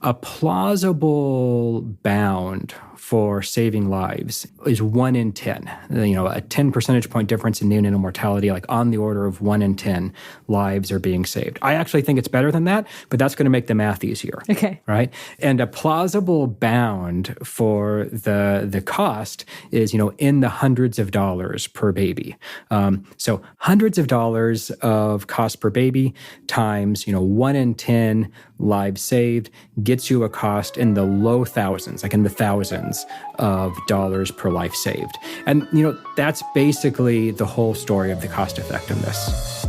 A plausible bound for saving lives is 1 in 10. A 10 percentage point difference in neonatal mortality, like on the order of 1 in 10 lives are being saved. I actually think it's better than that, but that's going to make the math easier. Okay. Right? And a plausible bound for the cost is, in the hundreds of dollars per baby. So hundreds of dollars of cost per baby times, 1 in 10 lives saved gets you a cost in the low thousands, like in the thousands of dollars per life saved. And, that's basically the whole story of the cost effectiveness.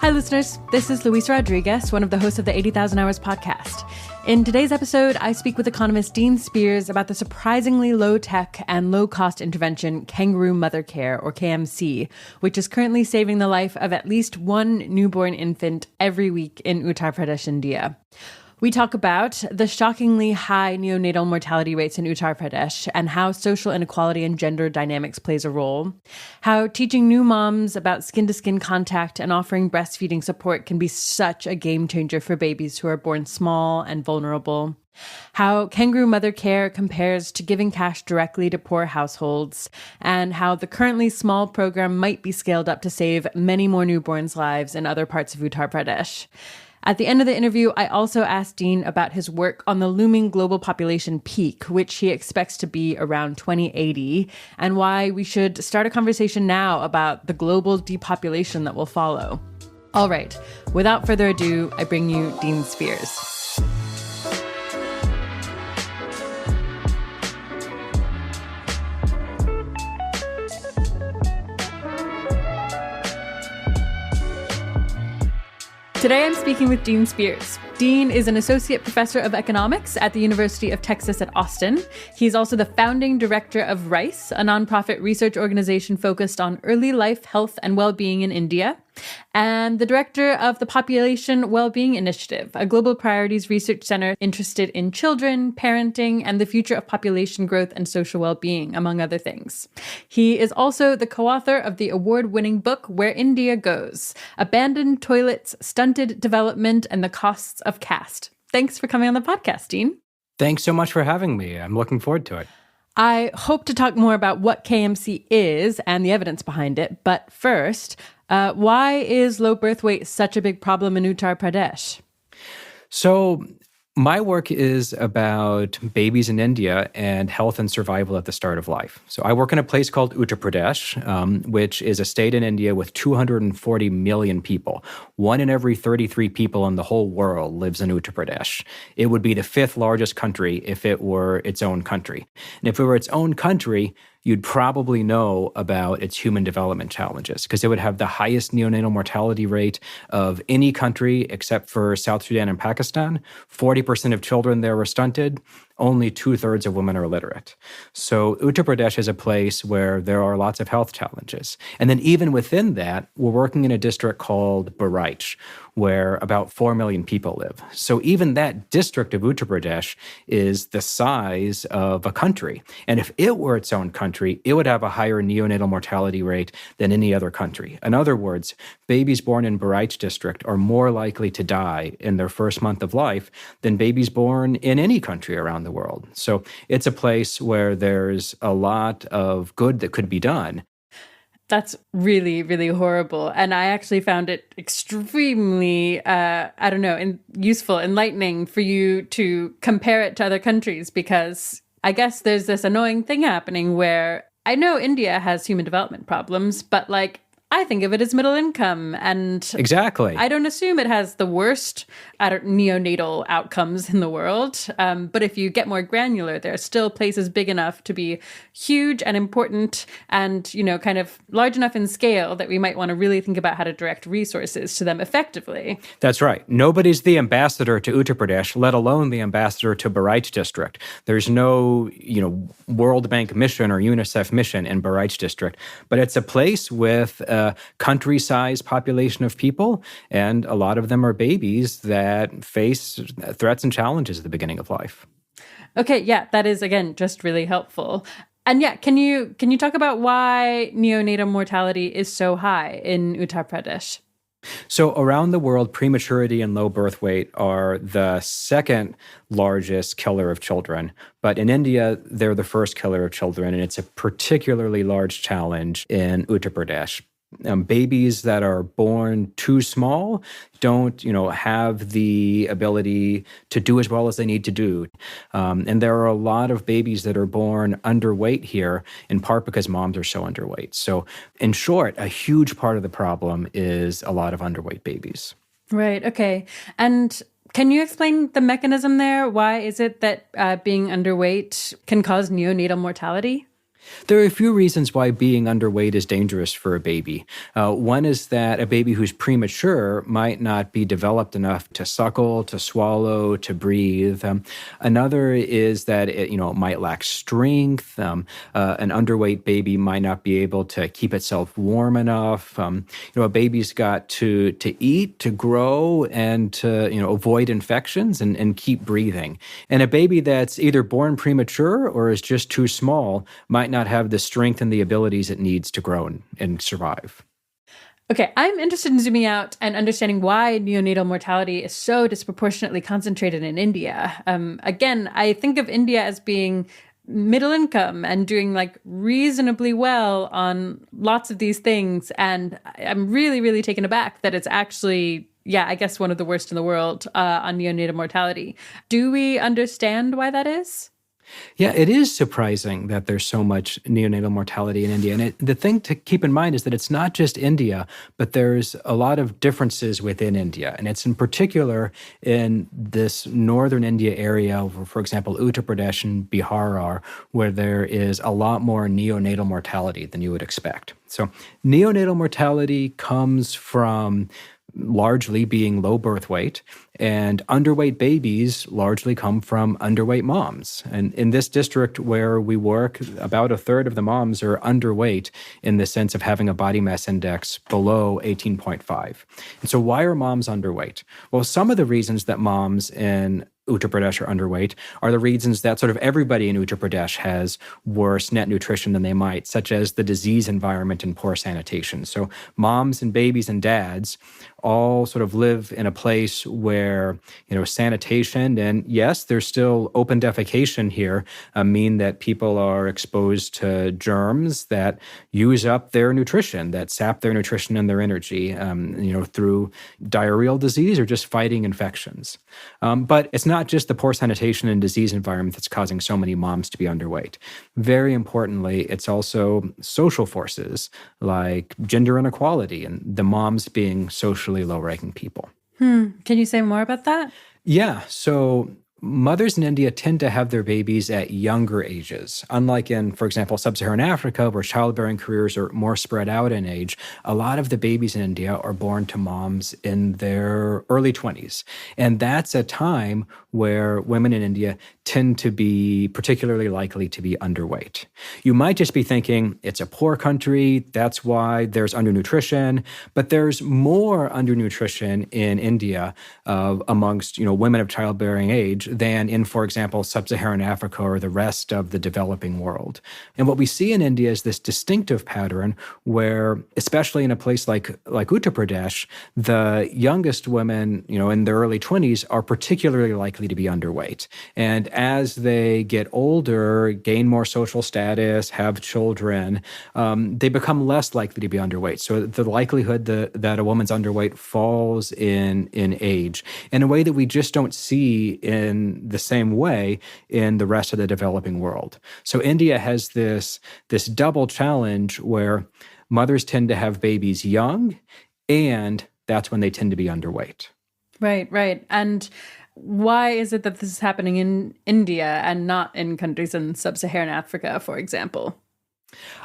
Hi, listeners. This is Luisa Rodriguez, one of the hosts of the 80,000 Hours podcast. In today's episode, I speak with economist Dean Spears about the surprisingly low-tech and low-cost intervention Kangaroo Mother Care, or KMC, which is currently saving the life of at least one newborn infant every week in Uttar Pradesh, India. We talk about the shockingly high neonatal mortality rates in Uttar Pradesh and how social inequality and gender dynamics plays a role, how teaching new moms about skin-to-skin contact and offering breastfeeding support can be such a game changer for babies who are born small and vulnerable, how Kangaroo Mother Care compares to giving cash directly to poor households, and how the currently small program might be scaled up to save many more newborns' lives in other parts of Uttar Pradesh. At the end of the interview, I also asked Dean about his work on the looming global population peak, which he expects to be around 2080, and why we should start a conversation now about the global depopulation that will follow. All right, without further ado, I bring you Dean Spears. Today I'm speaking with Dean Spears. Dean is an associate professor of economics at the University of Texas at Austin. He's also the founding director of r.i.c.e, a nonprofit research organization focused on early life health and well-being in India, and the director of the Population Wellbeing Initiative, a global priorities research center interested in children, parenting, and the future of population growth and social well-being, among other things. He is also the co-author of the award-winning book Where India Goes: Abandoned Toilets, Stunted Development, and the Costs of Caste. Thanks for coming on the podcast, Dean. Thanks so much for having me. I'm looking forward to it. I hope to talk more about what KMC is and the evidence behind it. But first, why is low birth weight such a big problem in Uttar Pradesh? So my work is about babies in India and health and survival at the start of life. So I work in a place called Uttar Pradesh, which is a state in India with 240 million people. 1 in every 33 people in the whole world lives in Uttar Pradesh. It would be the 5th largest country if it were its own country. And if it were its own country, you'd probably know about its human development challenges because it would have the highest neonatal mortality rate of any country except for South Sudan and Pakistan. 40% of children there were stunted. Only 2/3 of women are illiterate. So Uttar Pradesh is a place where there are lots of health challenges. And then even within that, we're working in a district called r.i.c.e, where about 4 million people live. So even that district of Uttar Pradesh is the size of a country. And if it were its own country, it would have a higher neonatal mortality rate than any other country. In other words, babies born in r.i.c.e district are more likely to die in their first month of life than babies born in any country around the world. So it's a place where there's a lot of good that could be done. That's really, really horrible. And I actually found it extremely, useful, enlightening for you to compare it to other countries, because I guess there's this annoying thing happening where I know India has human development problems, but I think of it as middle income, and exactly. I don't assume it has the worst neonatal outcomes in the world. But if you get more granular, there are still places big enough to be huge and important and, kind of large enough in scale that we might want to really think about how to direct resources to them effectively. That's right. Nobody's the ambassador to Uttar Pradesh, let alone the ambassador to r.i.c.e district. There's no, World Bank mission or UNICEF mission in r.i.c.e district, but it's a place with country-sized population of people, and a lot of them are babies that face threats and challenges at the beginning of life. Okay, yeah, that is, again, just really helpful. And yeah, can you talk about why neonatal mortality is so high in Uttar Pradesh? So around the world, prematurity and low birth weight are the second largest killer of children. But in India, they're the first killer of children, and it's a particularly large challenge in Uttar Pradesh. Babies that are born too small don't, have the ability to do as well as they need to do. And there are a lot of babies that are born underweight here, in part because moms are so underweight. So in short, a huge part of the problem is a lot of underweight babies. Right. Okay. And can you explain the mechanism there? Why is it that being underweight can cause neonatal mortality? There are a few reasons why being underweight is dangerous for a baby. One is that a baby who's premature might not be developed enough to suckle, to swallow, to breathe. Another is that it might lack strength. An underweight baby might not be able to keep itself warm enough. A baby's got to eat, to grow, and to avoid infections and keep breathing. And a baby that's either born premature or is just too small might not have the strength and the abilities it needs to grow and survive. Okay, I'm interested in zooming out and understanding why neonatal mortality is so disproportionately concentrated in India. Again, I think of India as being middle income and doing like reasonably well on lots of these things. And I'm really, really taken aback that it's actually, I guess one of the worst in the world on neonatal mortality. Do we understand why that is? Yeah, it is surprising that there's so much neonatal mortality in India. And the thing to keep in mind is that it's not just India, but there's a lot of differences within India. And it's in particular in this northern India area, where, for example, Uttar Pradesh and Bihar are, where there is a lot more neonatal mortality than you would expect. So neonatal mortality comes from largely being low birth weight, and underweight babies largely come from underweight moms. And in this district where we work, about a third of the moms are underweight in the sense of having a body mass index below 18.5. And so why are moms underweight? Well, some of the reasons that moms in Uttar Pradesh are underweight are the reasons that sort of everybody in Uttar Pradesh has worse net nutrition than they might, such as the disease environment and poor sanitation. So moms and babies and dads all sort of live in a place where, sanitation and, yes, there's still open defecation here, mean that people are exposed to germs that use up their nutrition, that sap their nutrition and their energy, through diarrheal disease or just fighting infections. But it's not just the poor sanitation and disease environment that's causing so many moms to be underweight. Very importantly, it's also social forces like gender inequality and the moms being socially low-ranking people. Can you say more about that? Yeah. So mothers in India tend to have their babies at younger ages. Unlike in, for example, sub-Saharan Africa, where childbearing careers are more spread out in age, a lot of the babies in India are born to moms in their early 20s. And that's a time where women in India tend to be particularly likely to be underweight. You might just be thinking, it's a poor country, that's why there's undernutrition, but there's more undernutrition in India amongst women of childbearing age than in, for example, sub-Saharan Africa or the rest of the developing world. And what we see in India is this distinctive pattern where, especially in a place like Uttar Pradesh, the youngest women, in their early 20s are particularly likely to be underweight. And as they get older, gain more social status, have children, they become less likely to be underweight. So the likelihood that a woman's underweight falls in age in a way that we just don't see in the same way in the rest of the developing world. So India has this double challenge where mothers tend to have babies young, and that's when they tend to be underweight. Right. And why is it that this is happening in India and not in countries in sub-Saharan Africa, for example?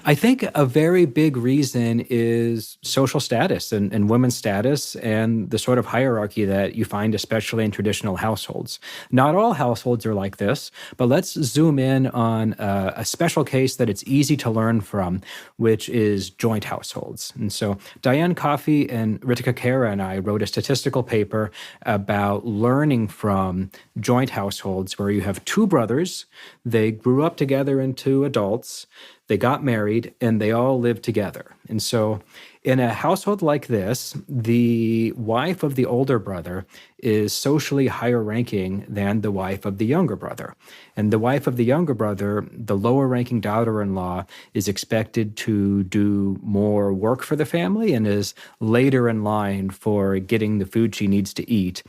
I think a very big reason is social status and women's status and the sort of hierarchy that you find especially in traditional households. Not all households are like this, but let's zoom in on a special case that it's easy to learn from, which is joint households. And so Diane Coffey and Ritika Kara and I wrote a statistical paper about learning from joint households where you have two brothers, they grew up together into adults, they got married, and they all lived together. And so in a household like this, the wife of the older brother is socially higher ranking than the wife of the younger brother. And the wife of the younger brother, the lower ranking daughter-in-law, is expected to do more work for the family and is later in line for getting the food she needs to eat,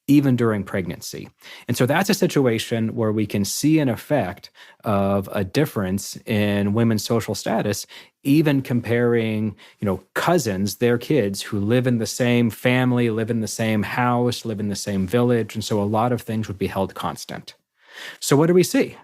even during pregnancy. And so that's a situation where we can see an effect of a difference in women's social status, even comparing, cousins, their kids who live in the same family, live in the same house, live in the same village. And so a lot of things would be held constant. So what do we see?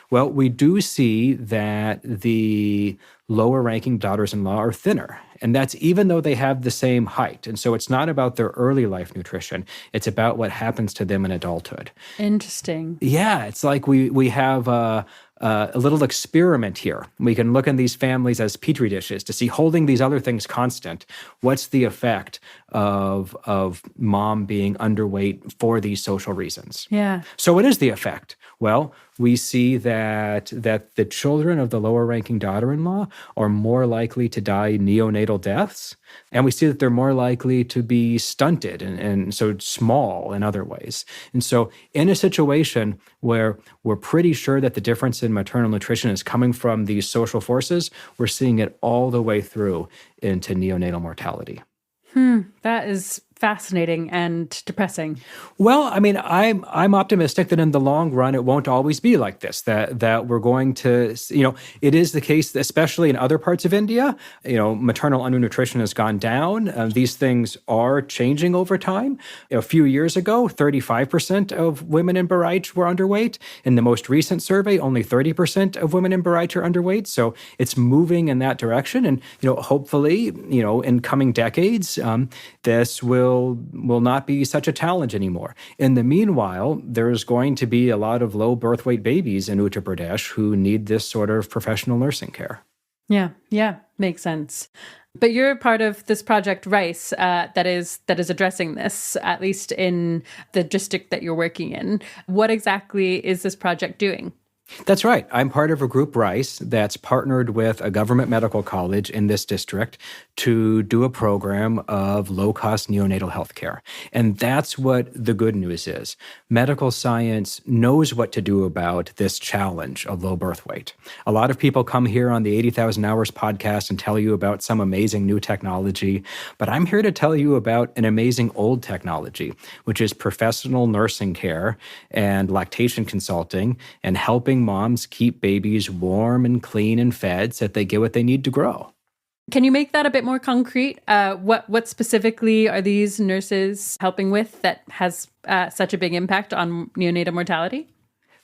Well, we do see that the lower ranking daughters-in-law are thinner. And that's even though they have the same height. And so it's not about their early life nutrition. It's about what happens to them in adulthood. Interesting. Yeah, it's like we have a little experiment here. We can look in these families as petri dishes to see, holding these other things constant, what's the effect of mom being underweight for these social reasons? Yeah. So what is the effect? Well, we see that the children of the lower-ranking daughter-in-law are more likely to die neonatal deaths, and we see that they're more likely to be stunted and so small in other ways. And so in a situation where we're pretty sure that the difference in maternal nutrition is coming from these social forces, we're seeing it all the way through into neonatal mortality. That is fascinating and depressing. Well, I mean, I'm optimistic that in the long run, it won't always be like this, that we're going to, it is the case, especially in other parts of India, maternal undernutrition has gone down. These things are changing over time. A few years ago, 35% of women in Bahrain were underweight. In the most recent survey, only 30% of women in Bahrain are underweight. So it's moving in that direction. And, hopefully, in coming decades, this will not be such a challenge anymore. In the meanwhile, there's going to be a lot of low birth weight babies in Uttar Pradesh who need this sort of professional nursing care. Yeah, makes sense. But you're part of this project r.i.c.e. that is addressing this, at least in the district that you're working in. What exactly is this project doing? That's right. I'm part of a group, r.i.c.e., that's partnered with a government medical college in this district to do a program of low-cost neonatal health care. And that's what the good news is. Medical science knows what to do about this challenge of low birth weight. A lot of people come here on the 80,000 Hours podcast and tell you about some amazing new technology, but I'm here to tell you about an amazing old technology, which is professional nursing care and lactation consulting and helping moms keep babies warm and clean and fed so that they get what they need to grow. Can you make that a bit more concrete? What specifically are these nurses helping with that has such a big impact on neonatal mortality?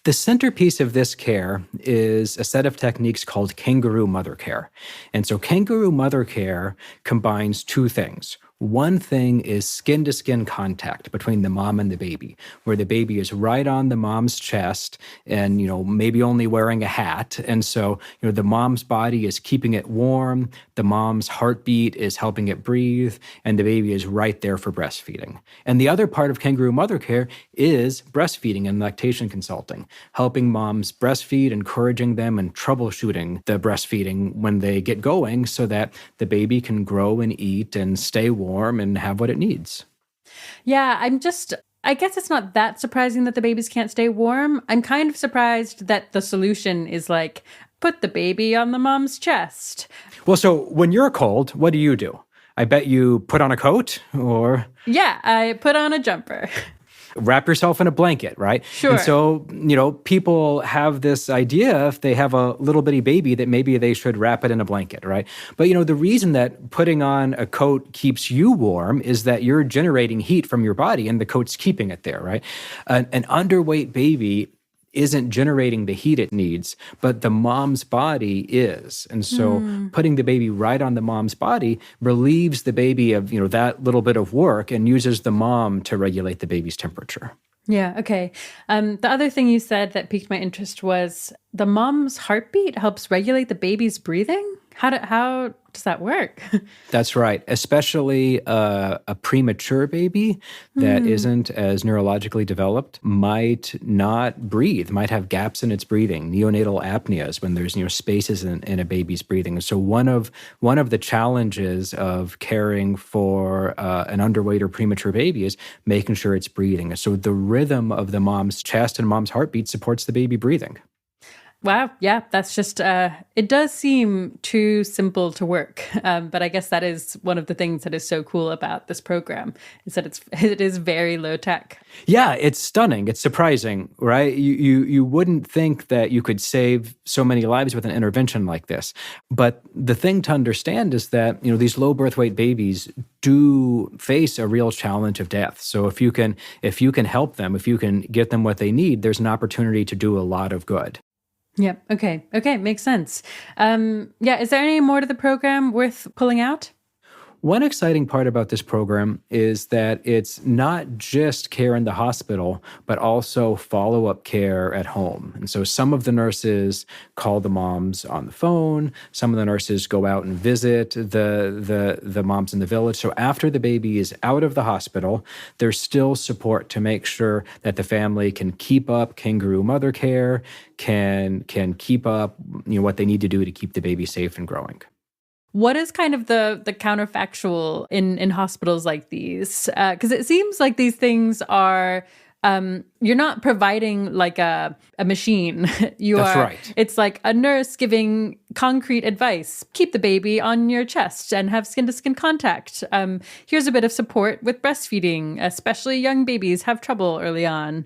The centerpiece of this care is a set of techniques called Kangaroo mother care. And so Kangaroo mother care combines two things. One thing is skin-to-skin contact between the mom and the baby, where the baby is right on the mom's chest and, maybe only wearing a hat. And so, the mom's body is keeping it warm, the mom's heartbeat is helping it breathe, and the baby is right there for breastfeeding. And the other part of Kangaroo mother care is breastfeeding and lactation consulting, helping moms breastfeed, encouraging them, and troubleshooting the breastfeeding when they get going so that the baby can grow and eat and stay warm and have what it needs. Yeah, I guess it's not that surprising that the babies can't stay warm. I'm kind of surprised that the solution is like, put the baby on the mom's chest. Well, so when you're cold, what do? I bet you put on a coat or... Yeah, I put on a jumper. Wrap yourself in a blanket, right? Sure. And so, people have this idea if they have a little bitty baby that maybe they should wrap it in a blanket, right? But, the reason that putting on a coat keeps you warm is that you're generating heat from your body and the coat's keeping it there, right? An underweight baby isn't generating the heat it needs, but the mom's body is. And so putting the baby right on the mom's body relieves the baby of, that little bit of work and uses the mom to regulate the baby's temperature. Yeah, okay. The other thing you said that piqued my interest was the mom's heartbeat helps regulate the baby's breathing? How does that work? That's right. Especially a premature baby that isn't as neurologically developed might not breathe, might have gaps in its breathing, neonatal apneas when there's spaces in a baby's breathing. And so one of the challenges of caring for an underweight or premature baby is making sure it's breathing. So the rhythm of the mom's chest and mom's heartbeat supports the baby breathing. Wow. Yeah, that's just, it does seem too simple to work. But I guess that is one of the things that is so cool about this program is that it is very low tech. Yeah, it's stunning. It's surprising, right? You wouldn't think that you could save so many lives with an intervention like this. But the thing to understand is that, these low birth weight babies do face a real challenge of death. So if you can help them, if you can get them what they need, there's an opportunity to do a lot of good. Yep. Okay. Makes sense. Is there any more to the program worth pulling out? One exciting part about this program is that it's not just care in the hospital, but also follow-up care at home. And so some of the nurses call the moms on the phone. Some of the nurses go out and visit the moms in the village. So after the baby is out of the hospital, there's still support to make sure that the family can keep up Kangaroo mother care, can keep up what they need to do to keep the baby safe and growing. What is kind of the counterfactual in hospitals like these? Because it seems like these things are, you're not providing like a machine. That's right. It's like a nurse giving concrete advice. Keep the baby on your chest and have skin-to-skin contact. Here's a bit of support with breastfeeding, especially young babies have trouble early on.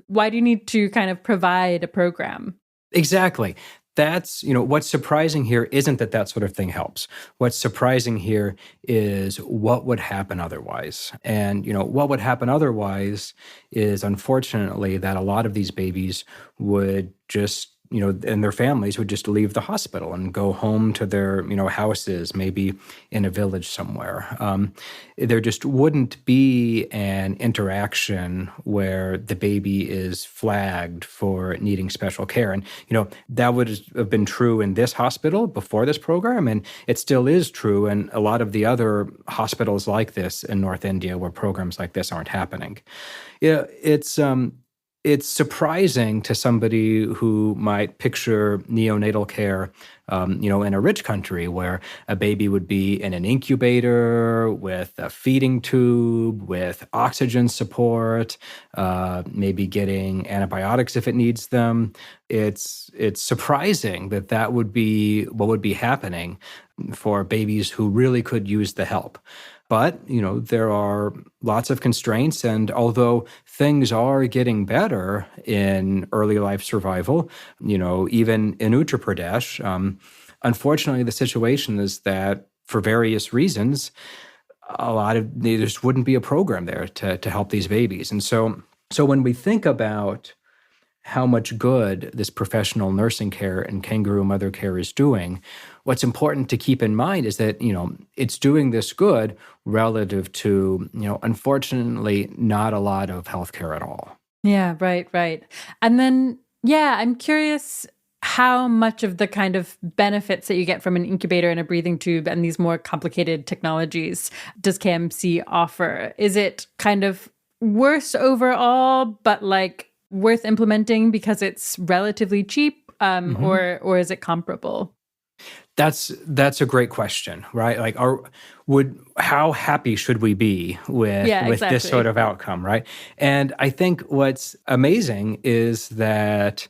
Why do you need to kind of provide a program? Exactly. That's, what's surprising here isn't that sort of thing helps. What's surprising here is what would happen otherwise. And, what would happen otherwise is, unfortunately, that a lot of these babies would just, and their families would just leave the hospital and go home to their, houses, maybe in a village somewhere. There just wouldn't be an interaction where the baby is flagged for needing special care. And, that would have been true in this hospital before this program, and it still is true in a lot of the other hospitals like this in North India where programs like this aren't happening. It's surprising to somebody who might picture neonatal care, in a rich country where a baby would be in an incubator with a feeding tube, with oxygen support, maybe getting antibiotics if it needs them. It's surprising that would be what would be happening for babies who really could use the help. But, there are lots of constraints, and although things are getting better in early life survival, even in Uttar Pradesh, unfortunately the situation is that for various reasons, there just wouldn't be a program there to help these babies. And so when we think about how much good this professional nursing care and kangaroo mother care is doing, what's important to keep in mind is that, it's doing this good relative to, unfortunately, not a lot of healthcare at all. Yeah, right. And then, I'm curious how much of the kind of benefits that you get from an incubator and a breathing tube and these more complicated technologies does KMC offer? Is it kind of worse overall, but like worth implementing because it's relatively cheap, or is it comparable? That's a great question, right? Like, how happy should we be with exactly. this sort of outcome, right? And I think what's amazing is that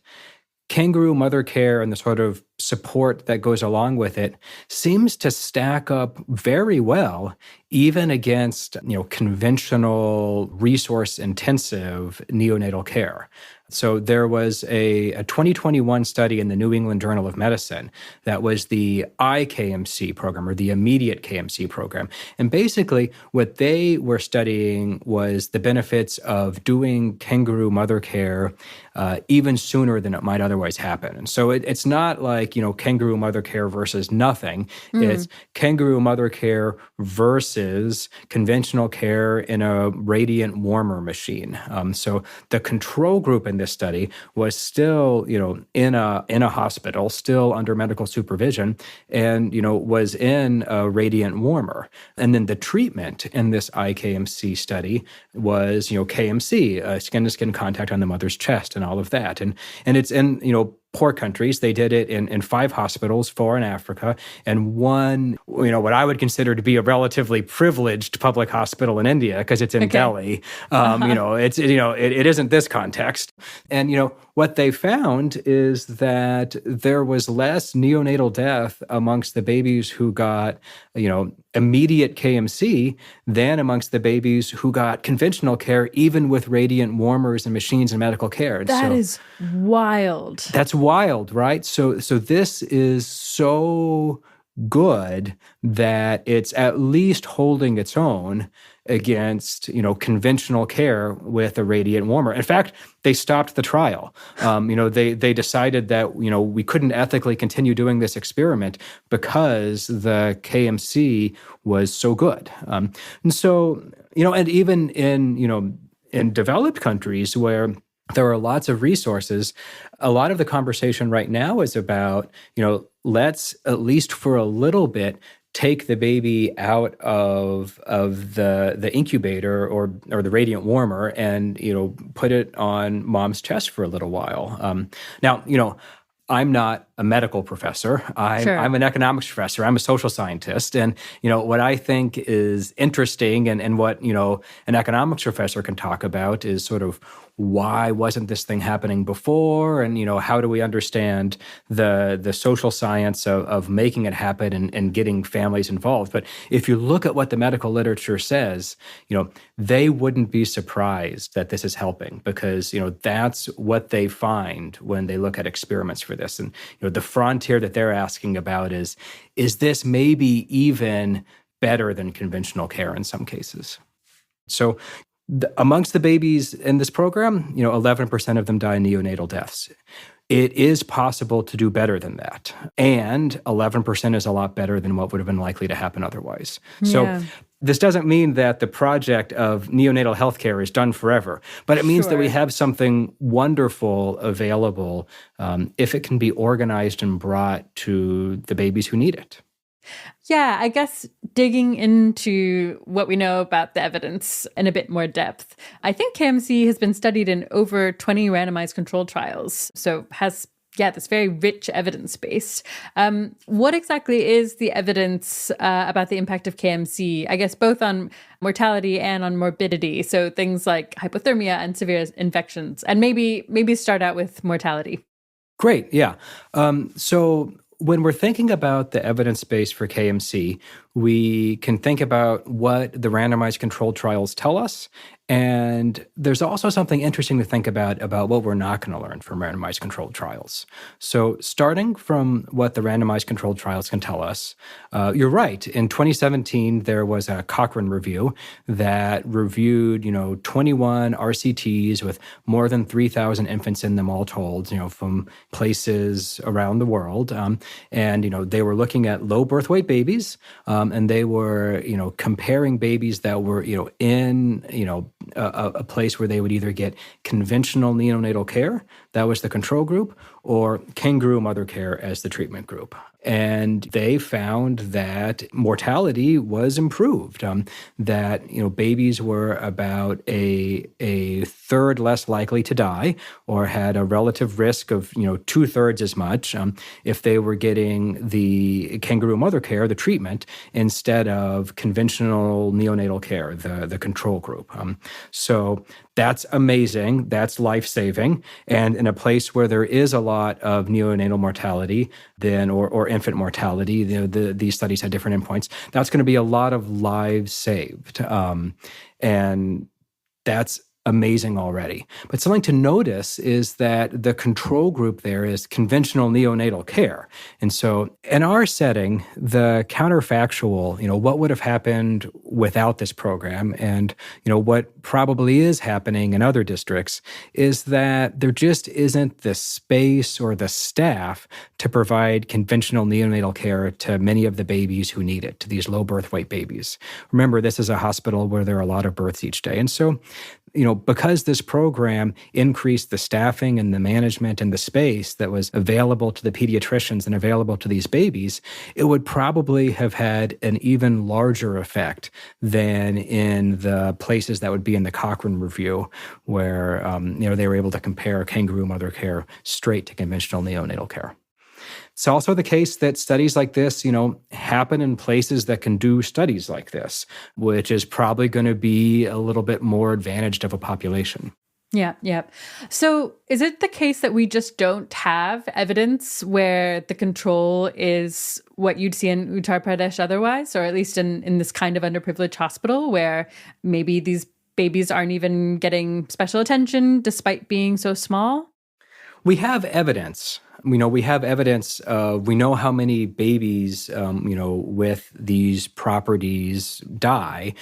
kangaroo mother care and the sort of support that goes along with it seems to stack up very well, even against, conventional resource-intensive neonatal care. So there was a 2021 study in the New England Journal of Medicine that was the iKMC program, or the immediate KMC program. And basically what they were studying was the benefits of doing kangaroo mother care even sooner than it might otherwise happen. And so it's not like like, kangaroo mother care versus nothing. It's kangaroo mother care versus conventional care in a radiant warmer machine. So the control group in this study was still, in a hospital, still under medical supervision, and, was in a radiant warmer. And then the treatment in this IKMC study was, KMC, skin-to-skin contact on the mother's chest and all of that. And it's in, poor countries. They did it in 5 hospitals, 4 in Africa, and 1, what I would consider to be a relatively privileged public hospital in India, because it's in Delhi. It isn't this context. And, what they found is that there was less neonatal death amongst the babies who got, immediate KMC than amongst the babies who got conventional care, even with radiant warmers and machines and medical care. That is wild. That's wild, right? So this is so good that it's at least holding its own against, conventional care with a radiant warmer. In fact, they stopped the trial. They decided that, we couldn't ethically continue doing this experiment because the KMC was so good. And so, and even in developed countries where there are lots of resources, a lot of the conversation right now is about, let's, at least for a little bit, take the baby out of the incubator or the radiant warmer and, put it on mom's chest for a little while. Now, I'm not a medical professor. I'm an economics professor. I'm a social scientist. And, what I think is interesting and what, an economics professor can talk about is sort of why wasn't this thing happening before? And, how do we understand the social science of making it happen and getting families involved? But if you look at what the medical literature says, they wouldn't be surprised that this is helping because, that's what they find when they look at experiments for this. And, the frontier that they're asking about is this maybe even better than conventional care in some cases? So amongst the babies in this program, 11% of them die neonatal deaths. It is possible to do better than that. And 11% is a lot better than what would have been likely to happen otherwise. So this doesn't mean that the project of neonatal healthcare is done forever, but it means that we have something wonderful available if it can be organized and brought to the babies who need it. Yeah, I guess digging into what we know about the evidence in a bit more depth, I think KMC has been studied in over 20 randomized controlled trials, so has this very rich evidence base. What exactly is the evidence about the impact of KMC, I guess both on mortality and on morbidity, so things like hypothermia and severe infections, and maybe start out with mortality. Great, yeah. So when we're thinking about the evidence base for KMC, we can think about what the randomized controlled trials tell us. And there's also something interesting to think about what we're not going to learn from randomized controlled trials. So starting from what the randomized controlled trials can tell us, you're right. In 2017, there was a Cochrane review that reviewed, 21 RCTs with more than 3,000 infants in them all told, from places around the world. And, they were looking at low birth weight babies, and they were, comparing babies that were, in, a place where they would either get conventional neonatal care, that was the control group, or kangaroo mother care as the treatment group. And they found that mortality was improved, that, babies were about a third less likely to die or had a relative risk of, 2/3 as much if they were getting the kangaroo mother care, the treatment, instead of conventional neonatal care, the control group. So that's amazing. That's life-saving. And in a place where there is a lot of neonatal mortality or infant mortality, these studies had different endpoints, that's going to be a lot of lives saved. And that's amazing already. But something to notice is that the control group there is conventional neonatal care. And so in our setting, the counterfactual, what would have happened without this program, and, what probably is happening in other districts, is that there just isn't the space or the staff to provide conventional neonatal care to many of the babies who need it, to these low birth weight babies. Remember, this is a hospital where there are a lot of births each day. And so, because this program increased the staffing and the management and the space that was available to the pediatricians and available to these babies, it would probably have had an even larger effect than in the places that would be in the Cochrane Review, where they were able to compare kangaroo mother care straight to conventional neonatal care. It's also the case that studies like this, happen in places that can do studies like this, which is probably going to be a little bit more advantaged of a population. Yeah. So is it the case that we just don't have evidence where the control is what you'd see in Uttar Pradesh otherwise, or at least in this kind of underprivileged hospital where maybe these babies aren't even getting special attention despite being so small? We have evidence. We have evidence. We know how many babies, with these properties die.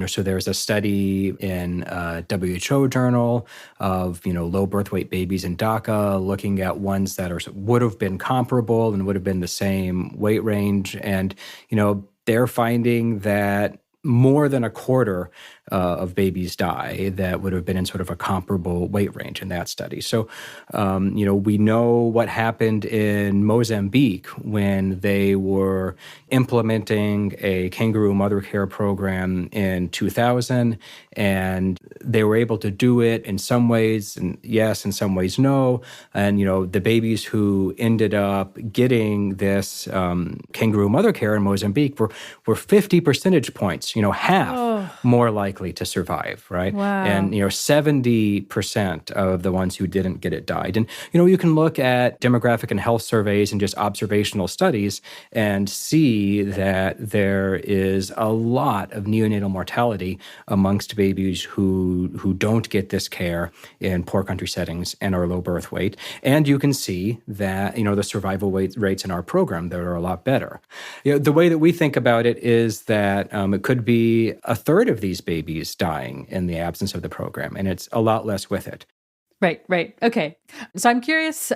So there's a study in a WHO journal of, low birth weight babies in Dhaka, looking at ones that would have been comparable and would have been the same weight range. And, they're finding that more than a quarter of babies die that would have been in sort of a comparable weight range in that study. So, we know what happened in Mozambique when they were implementing a kangaroo mother care program in 2000, and they were able to do it in some ways, and yes, in some ways, no. And, the babies who ended up getting this kangaroo mother care in Mozambique were 50 percentage points, half more likely to survive, right? Wow. And, 70% of the ones who didn't get it died. And, you can look at demographic and health surveys and just observational studies and see that there is a lot of neonatal mortality amongst babies who don't get this care in poor country settings and are low birth weight. And you can see that, the survival rates in our program that are a lot better. The way that we think about it is that it could be a third of these babies dying in the absence of the program, and it's a lot less with it. Right. Okay. So I'm curious,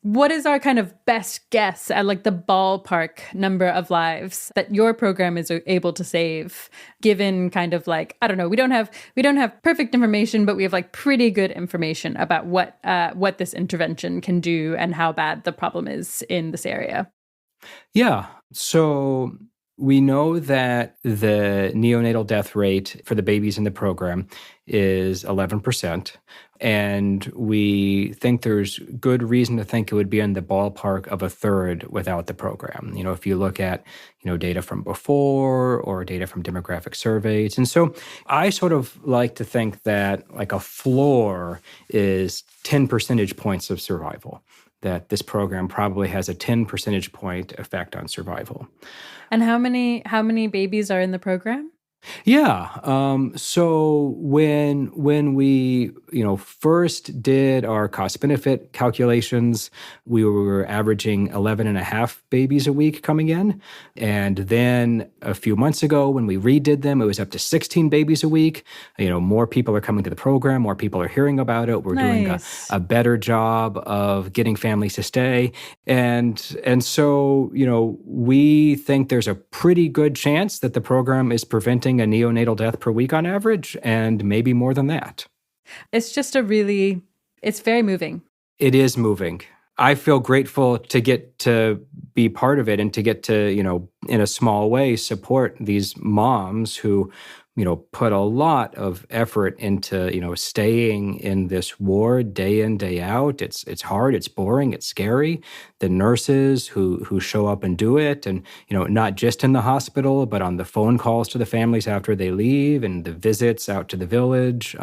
what is our kind of best guess at like the ballpark number of lives that your program is able to save, given kind of like, I don't know, we don't have perfect information, but we have like pretty good information about what this intervention can do and how bad the problem is in this area? Yeah. So we know that the neonatal death rate for the babies in the program is 11%. And we think there's good reason to think it would be in the ballpark of a third without the program. If you look at, data from before or data from demographic surveys. And so I sort of like to think that like a floor is 10 percentage points of survival, that this program probably has a 10 percentage point effect on survival. And how many babies are in the program? Yeah. So when we, first did our cost-benefit calculations, we were averaging 11 and a half babies a week coming in. And then a few months ago, when we redid them, it was up to 16 babies a week. More people are coming to the program, more people are hearing about it. We're doing a better job of getting families to stay. And so, we think there's a pretty good chance that the program is preventing a neonatal death per week on average, and maybe more than that. It's just it's very moving. It is moving. I feel grateful to get to be part of it and to get to, in a small way, support these moms who, put a lot of effort into, staying in this ward day in, day out. It's hard, it's boring, it's scary. The nurses who show up and do it, and, not just in the hospital, but on the phone calls to the families after they leave and the visits out to the village.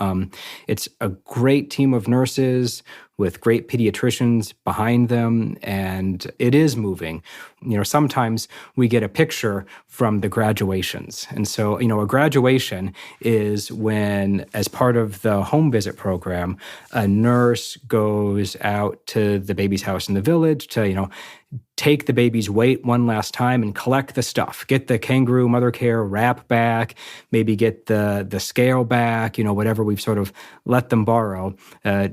It's a great team of nurses. with great pediatricians behind them, and it is moving. Sometimes we get a picture from the graduations. And so, a graduation is when, as part of the home visit program, a nurse goes out to the baby's house in the village to, take the baby's weight one last time and collect the stuff. Get the Kangaroo Mother Care wrap back, maybe get the scale back, whatever we've sort of let them borrow.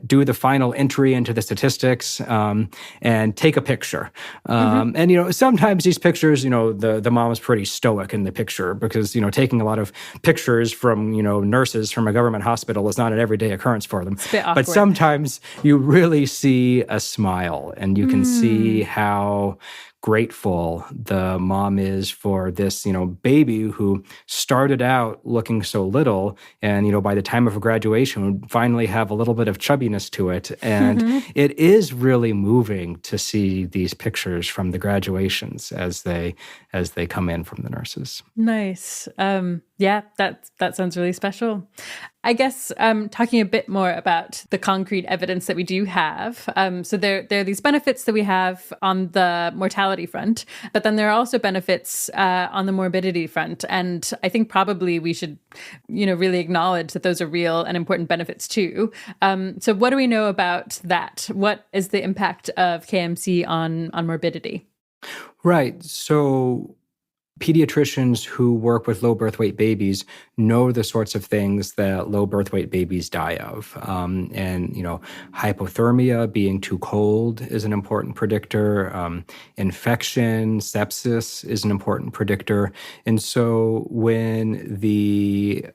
Do the final entry into the statistics, and take a picture. And, sometimes these pictures, the mom is pretty stoic in the picture because, taking a lot of pictures from, nurses from a government hospital is not an everyday occurrence for them. It's a bit awkward. But sometimes you really see a smile and you can see how grateful the mom is for this, baby who started out looking so little and, by the time of her graduation would finally have a little bit of chubbiness to it. And it is really moving to see these pictures from the graduations as they come in from the nurses. Nice. Yeah, that sounds really special. I guess talking a bit more about the concrete evidence that we do have. So there are these benefits that we have on the mortality front, but then there are also benefits on the morbidity front. And I think probably we should, really acknowledge that those are real and important benefits too. So what do we know about that? What is the impact of KMC on morbidity? Right. So pediatricians who work with low birth weight babies know the sorts of things that low birth weight babies die of. And hypothermia, being too cold, is an important predictor. Infection, sepsis is an important predictor. And so when the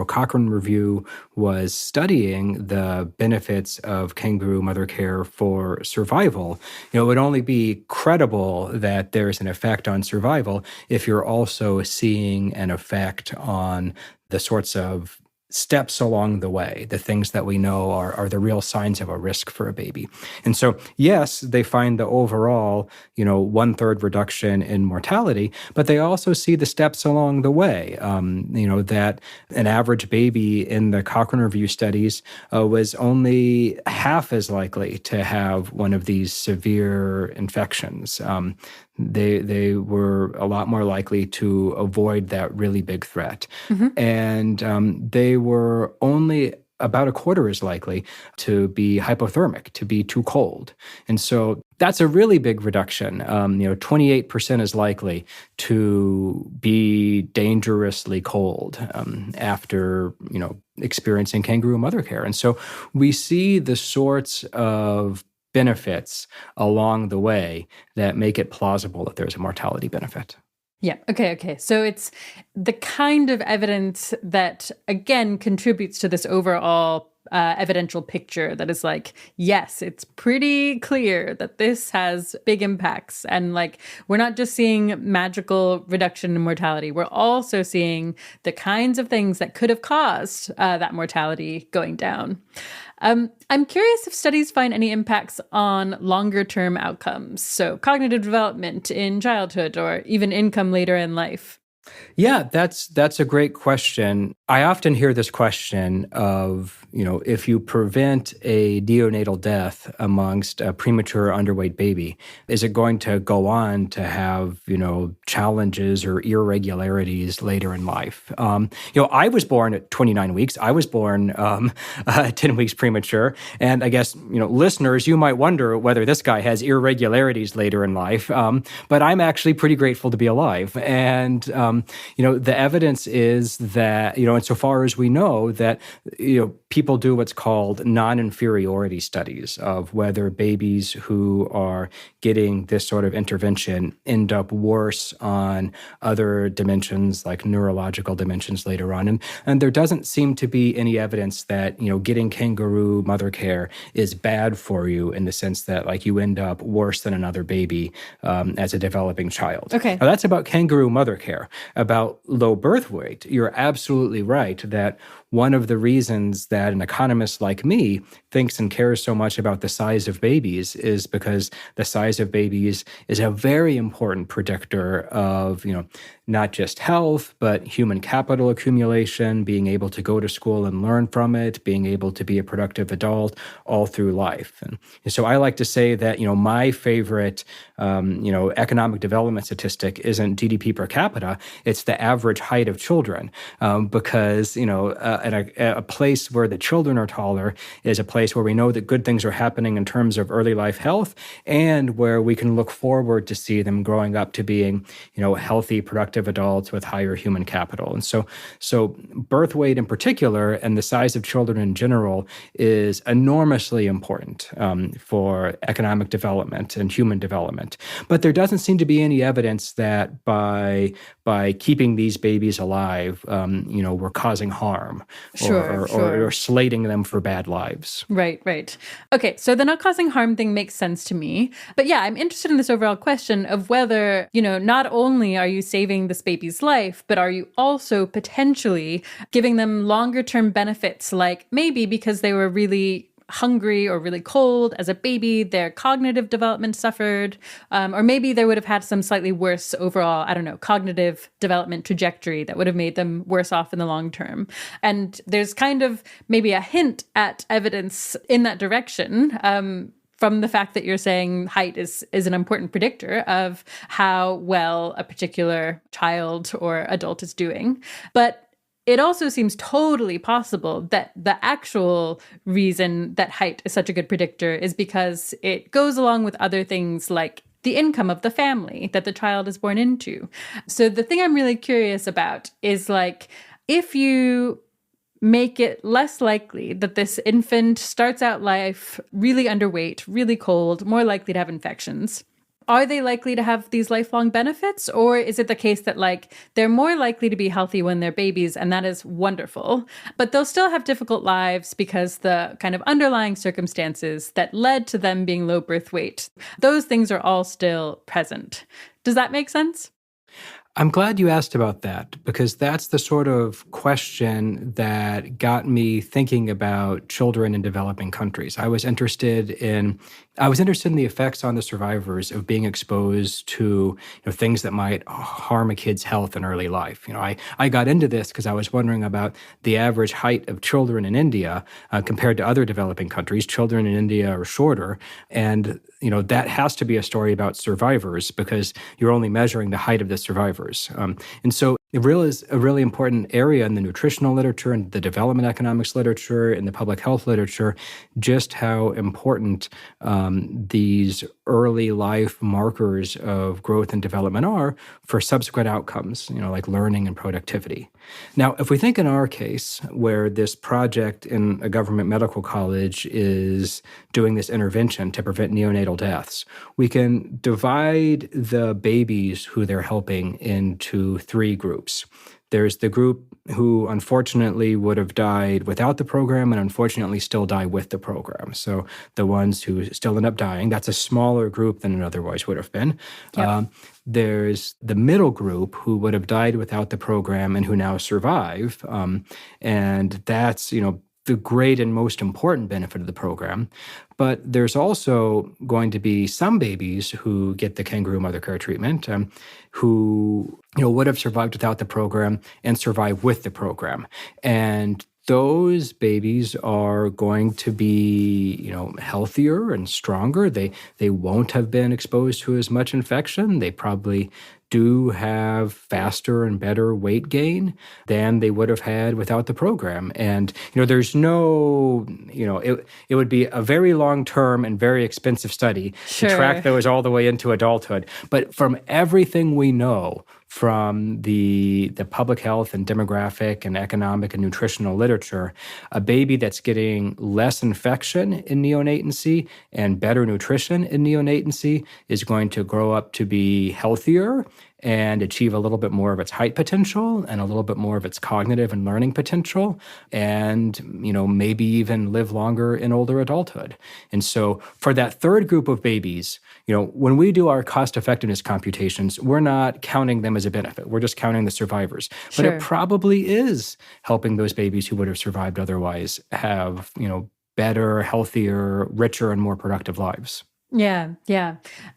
Cochrane Review was studying the benefits of Kangaroo Mother Care for survival, it would only be credible that there's an effect on survival if you're also seeing an effect on the sorts of steps along the way, the things that we know are the real signs of a risk for a baby. And so, yes, they find the overall, 1/3 reduction in mortality, but they also see the steps along the way, that an average baby in the Cochrane Review studies was only half as likely to have one of these severe infections. They were a lot more likely to avoid that really big threat. And they were only about a quarter as likely to be hypothermic, to be too cold. And so that's a really big reduction. 28% is likely to be dangerously cold after, experiencing Kangaroo Mother Care. And so we see the sorts of benefits along the way that make it plausible that there's a mortality benefit. Yeah. Okay. So it's the kind of evidence that, again, contributes to this overall evidential picture that is like, yes, it's pretty clear that this has big impacts. And we're not just seeing magical reduction in mortality. We're also seeing the kinds of things that could have caused that mortality going down. I'm curious if studies find any impacts on longer-term outcomes, so cognitive development in childhood or even income later in life. Yeah, that's a great question. I often hear this question of, if you prevent a neonatal death amongst a premature underweight baby, is it going to go on to have, challenges or irregularities later in life? I was born at 29 weeks. I was born 10 weeks premature. And I guess, listeners, you might wonder whether this guy has irregularities later in life. But I'm actually pretty grateful to be alive. And, the evidence is that, insofar as we know that, people do what's called non-inferiority studies of whether babies who are getting this sort of intervention end up worse on other dimensions like neurological dimensions later on. And there doesn't seem to be any evidence that, getting Kangaroo Mother Care is bad for you in the sense that you end up worse than another baby as a developing child. Okay. Now, that's about Kangaroo Mother Care. About low birth weight, you're absolutely right that one of the reasons that an economist like me thinks and cares so much about the size of babies is because the size of babies is a very important predictor of, not just health, but human capital accumulation, being able to go to school and learn from it, being able to be a productive adult all through life. And so I like to say that, my favorite, economic development statistic isn't GDP per capita, it's the average height of children. Because, a place where the children are taller is a place where we know that good things are happening in terms of early life health, and where we can look forward to see them growing up to being, healthy, productive adults with higher human capital. And so birth weight in particular, and the size of children in general, is enormously important for economic development and human development. But there doesn't seem to be any evidence that by keeping these babies alive, we're causing harm or slating them for bad lives. Right. Okay, so the not causing harm thing makes sense to me. But yeah, I'm interested in this overall question of whether, not only are you saving this baby's life, but are you also potentially giving them longer term benefits, like maybe because they were really hungry or really cold as a baby, their cognitive development suffered, or maybe they would have had some slightly worse overall, cognitive development trajectory that would have made them worse off in the long term. And there's kind of maybe a hint at evidence in that direction, from the fact that you're saying height is an important predictor of how well a particular child or adult is doing. But it also seems totally possible that the actual reason that height is such a good predictor is because it goes along with other things like the income of the family that the child is born into. So the thing I'm really curious about is, like, if you make it less likely that this infant starts out life really underweight, really cold, more likely to have infections, are they likely to have these lifelong benefits? Or is it the case that, like, they're more likely to be healthy when they're babies, and that is wonderful, but they'll still have difficult lives because the kind of underlying circumstances that led to them being low birth weight, those things are all still present? Does that make sense? I'm glad you asked about that, because that's the sort of question that got me thinking about children in developing countries. I was interested in the effects on the survivors of being exposed to things that might harm a kid's health in early life. I got into this because I was wondering about the average height of children in India compared to other developing countries. Children in India are shorter, and that has to be a story about survivors because you're only measuring the height of the survivors. And so it really is a really important area in the nutritional literature and the development economics literature and the public health literature, just how important these early life markers of growth and development are for subsequent outcomes, like learning and productivity. Now, if we think in our case, where this project in a government medical college is doing this intervention to prevent neonatal deaths, we can divide the babies who they're helping into three groups. There's the group who unfortunately would have died without the program and unfortunately still die with the program. So the ones who still end up dying, that's a smaller group than it otherwise would have been. Yep. There's the middle group who would have died without the program and who now survive. And that's, the great and most important benefit of the program. But there's also going to be some babies who get the Kangaroo mother care treatment who would have survived without the program and survive with the program. And those babies are going to be, healthier and stronger. They won't have been exposed to as much infection. They probably do have faster and better weight gain than they would have had without the program. And, there's no, it would be a very long-term and very expensive study to track those all the way into adulthood. But from everything we know from the public health and demographic and economic and nutritional literature, a baby that's getting less infection in neonatency and better nutrition in neonatency is going to grow up to be healthier and achieve a little bit more of its height potential and a little bit more of its cognitive and learning potential, and maybe even live longer in older adulthood. And so for that third group of babies, when we do our cost effectiveness computations, we're not counting them as a benefit. We're just counting the survivors. But Sure. it probably is helping those babies who would have survived otherwise have, better, healthier, richer, and more productive lives. Yeah.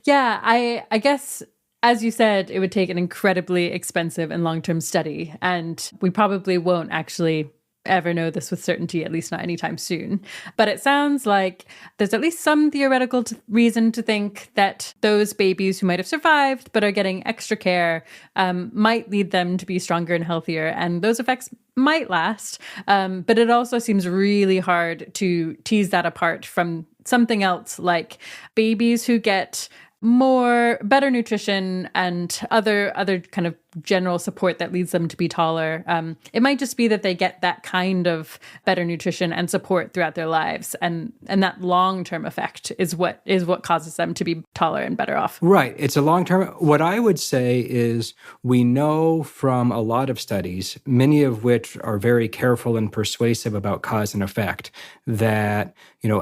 I guess, as you said, it would take an incredibly expensive and long-term study, and we probably won't actually ever know this with certainty, at least not anytime soon. But it sounds like there's at least some theoretical reason to think that those babies who might have survived but are getting extra care might lead them to be stronger and healthier, and those effects might last. But it also seems really hard to tease that apart from something else, like babies who get better nutrition and other kind of general support that leads them to be taller. It might just be that they get that kind of better nutrition and support throughout their lives, and that long-term effect is what causes them to be taller and better off. Right. It's a long-term. What I would say is we know from a lot of studies, many of which are very careful and persuasive about cause and effect, that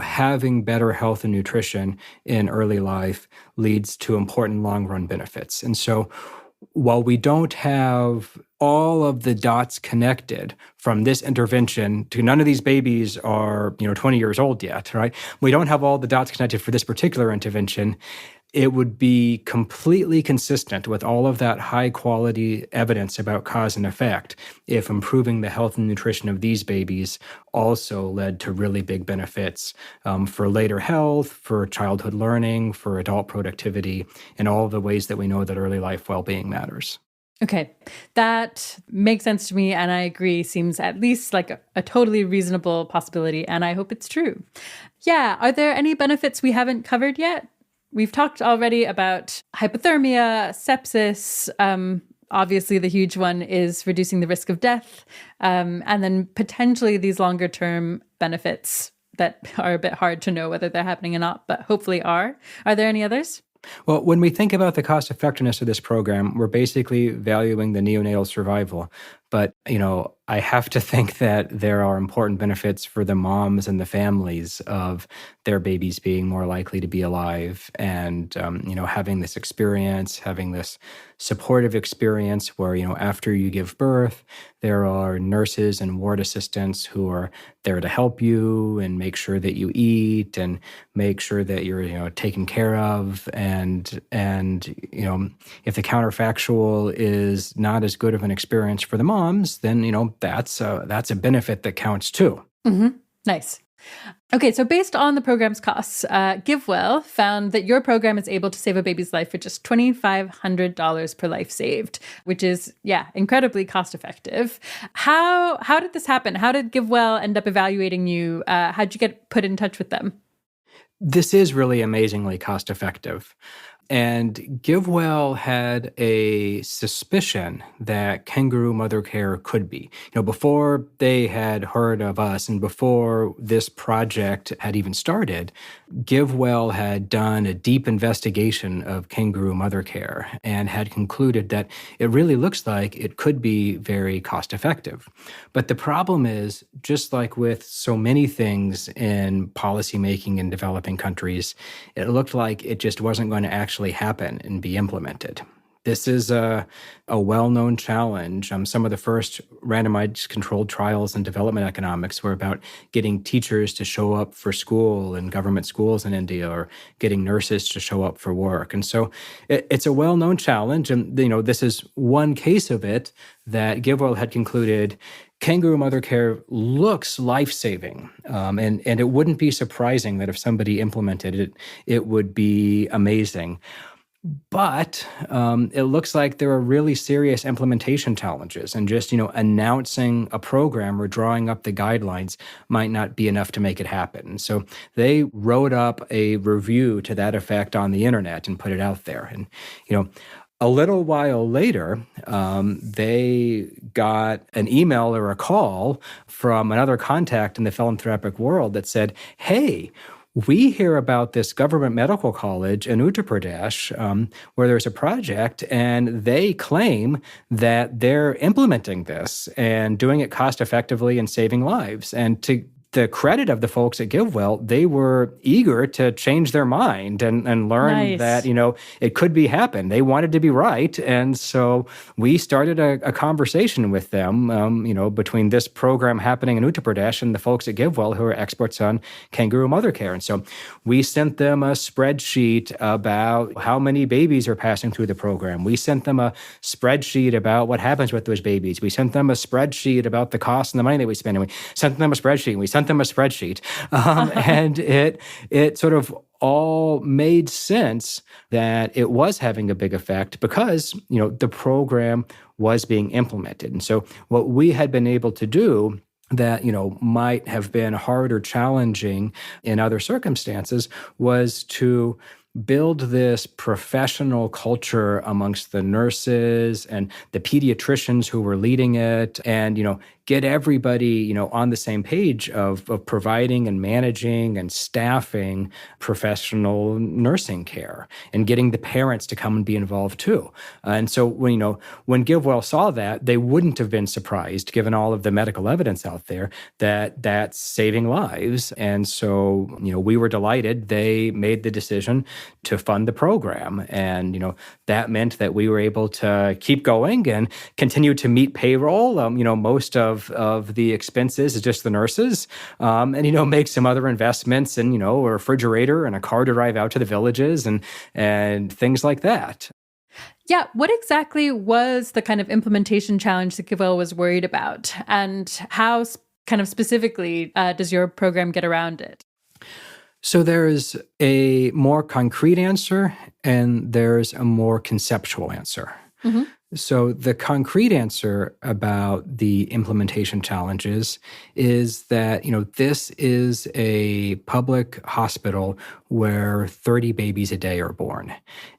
having better health and nutrition in early life leads to important long-run benefits. And so while we don't have all of the dots connected from this intervention to, none of these babies are 20 years old yet, right? We don't have all the dots connected for this particular intervention. It would be completely consistent with all of that high-quality evidence about cause and effect if improving the health and nutrition of these babies also led to really big benefits for later health, for childhood learning, for adult productivity, and all of the ways that we know that early life well-being matters. Okay, that makes sense to me, and I agree, seems at least like a totally reasonable possibility, and I hope it's true. Yeah, are there any benefits we haven't covered yet? We've talked already about hypothermia, sepsis. Obviously, the huge one is reducing the risk of death. And then potentially these longer term benefits that are a bit hard to know whether they're happening or not, but hopefully are. Are there any others? Well, when we think about the cost effectiveness of this program, we're basically valuing the neonatal survival. But, I have to think that there are important benefits for the moms and the families of their babies being more likely to be alive and, having this experience, having this supportive experience where, after you give birth, there are nurses and ward assistants who are there to help you and make sure that you eat and make sure that you're, taken care of. And if the counterfactual is not as good of an experience for the moms, then, that's a benefit that counts too. Mm-hmm. Nice. Okay, so based on the program's costs, GiveWell found that your program is able to save a baby's life for just $2,500 per life saved, which is, incredibly cost effective. How did this happen? How did GiveWell end up evaluating you? How'd you get put in touch with them? This is really amazingly cost effective. And GiveWell had a suspicion that Kangaroo mother care could be. Before they had heard of us and before this project had even started, GiveWell had done a deep investigation of Kangaroo mother care and had concluded that it really looks like it could be very cost effective. But the problem is, just like with so many things in policymaking in developing countries, it looked like it just wasn't going to actually happen and be implemented. This is a well-known challenge. Some of the first randomized controlled trials in development economics were about getting teachers to show up for school in government schools in India, or getting nurses to show up for work. And so it's a well-known challenge. And this is one case of it that GiveWell had concluded Kangaroo mother care looks life-saving, and it wouldn't be surprising that if somebody implemented it, it would be amazing. But it looks like there are really serious implementation challenges, and just announcing a program or drawing up the guidelines might not be enough to make it happen. So they wrote up a review to that effect on the internet and put it out there. And a little while later, they got an email or a call from another contact in the philanthropic world that said, "Hey, we hear about this government medical college in Uttar Pradesh where there's a project, and they claim that they're implementing this and doing it cost effectively and saving lives. And to the credit of the folks at GiveWell, they were eager to change their mind and learn that, it could be happen. They wanted to be right. And so we started a conversation with them, between this program happening in Uttar Pradesh and the folks at GiveWell who are experts on kangaroo mother care. And so we sent them a spreadsheet about how many babies are passing through the program. We sent them a spreadsheet about what happens with those babies. We sent them a spreadsheet about the cost and the money that we spend. And we sent them a spreadsheet. We sent them a spreadsheet. And it sort of all made sense that it was having a big effect because, the program was being implemented. And so what we had been able to do that, might have been hard or challenging in other circumstances was to build this professional culture amongst the nurses and the pediatricians who were leading it and, get everybody, on the same page of providing and managing and staffing professional nursing care and getting the parents to come and be involved too. And so when GiveWell saw that, they wouldn't have been surprised, given all of the medical evidence out there, that that's saving lives. And so, we were delighted. They made the decision to fund the program. And, that meant that we were able to keep going and continue to meet payroll. Most of the expenses is just the nurses, and make some other investments in a refrigerator and a car to drive out to the villages and things like that. Yeah, what exactly was the kind of implementation challenge that GiveWell was worried about, and how kind of specifically does your program get around it? So there's a more concrete answer and there's a more conceptual answer. Mm-hmm. So the concrete answer about the implementation challenges is that, this is a public hospital where 30 babies a day are born.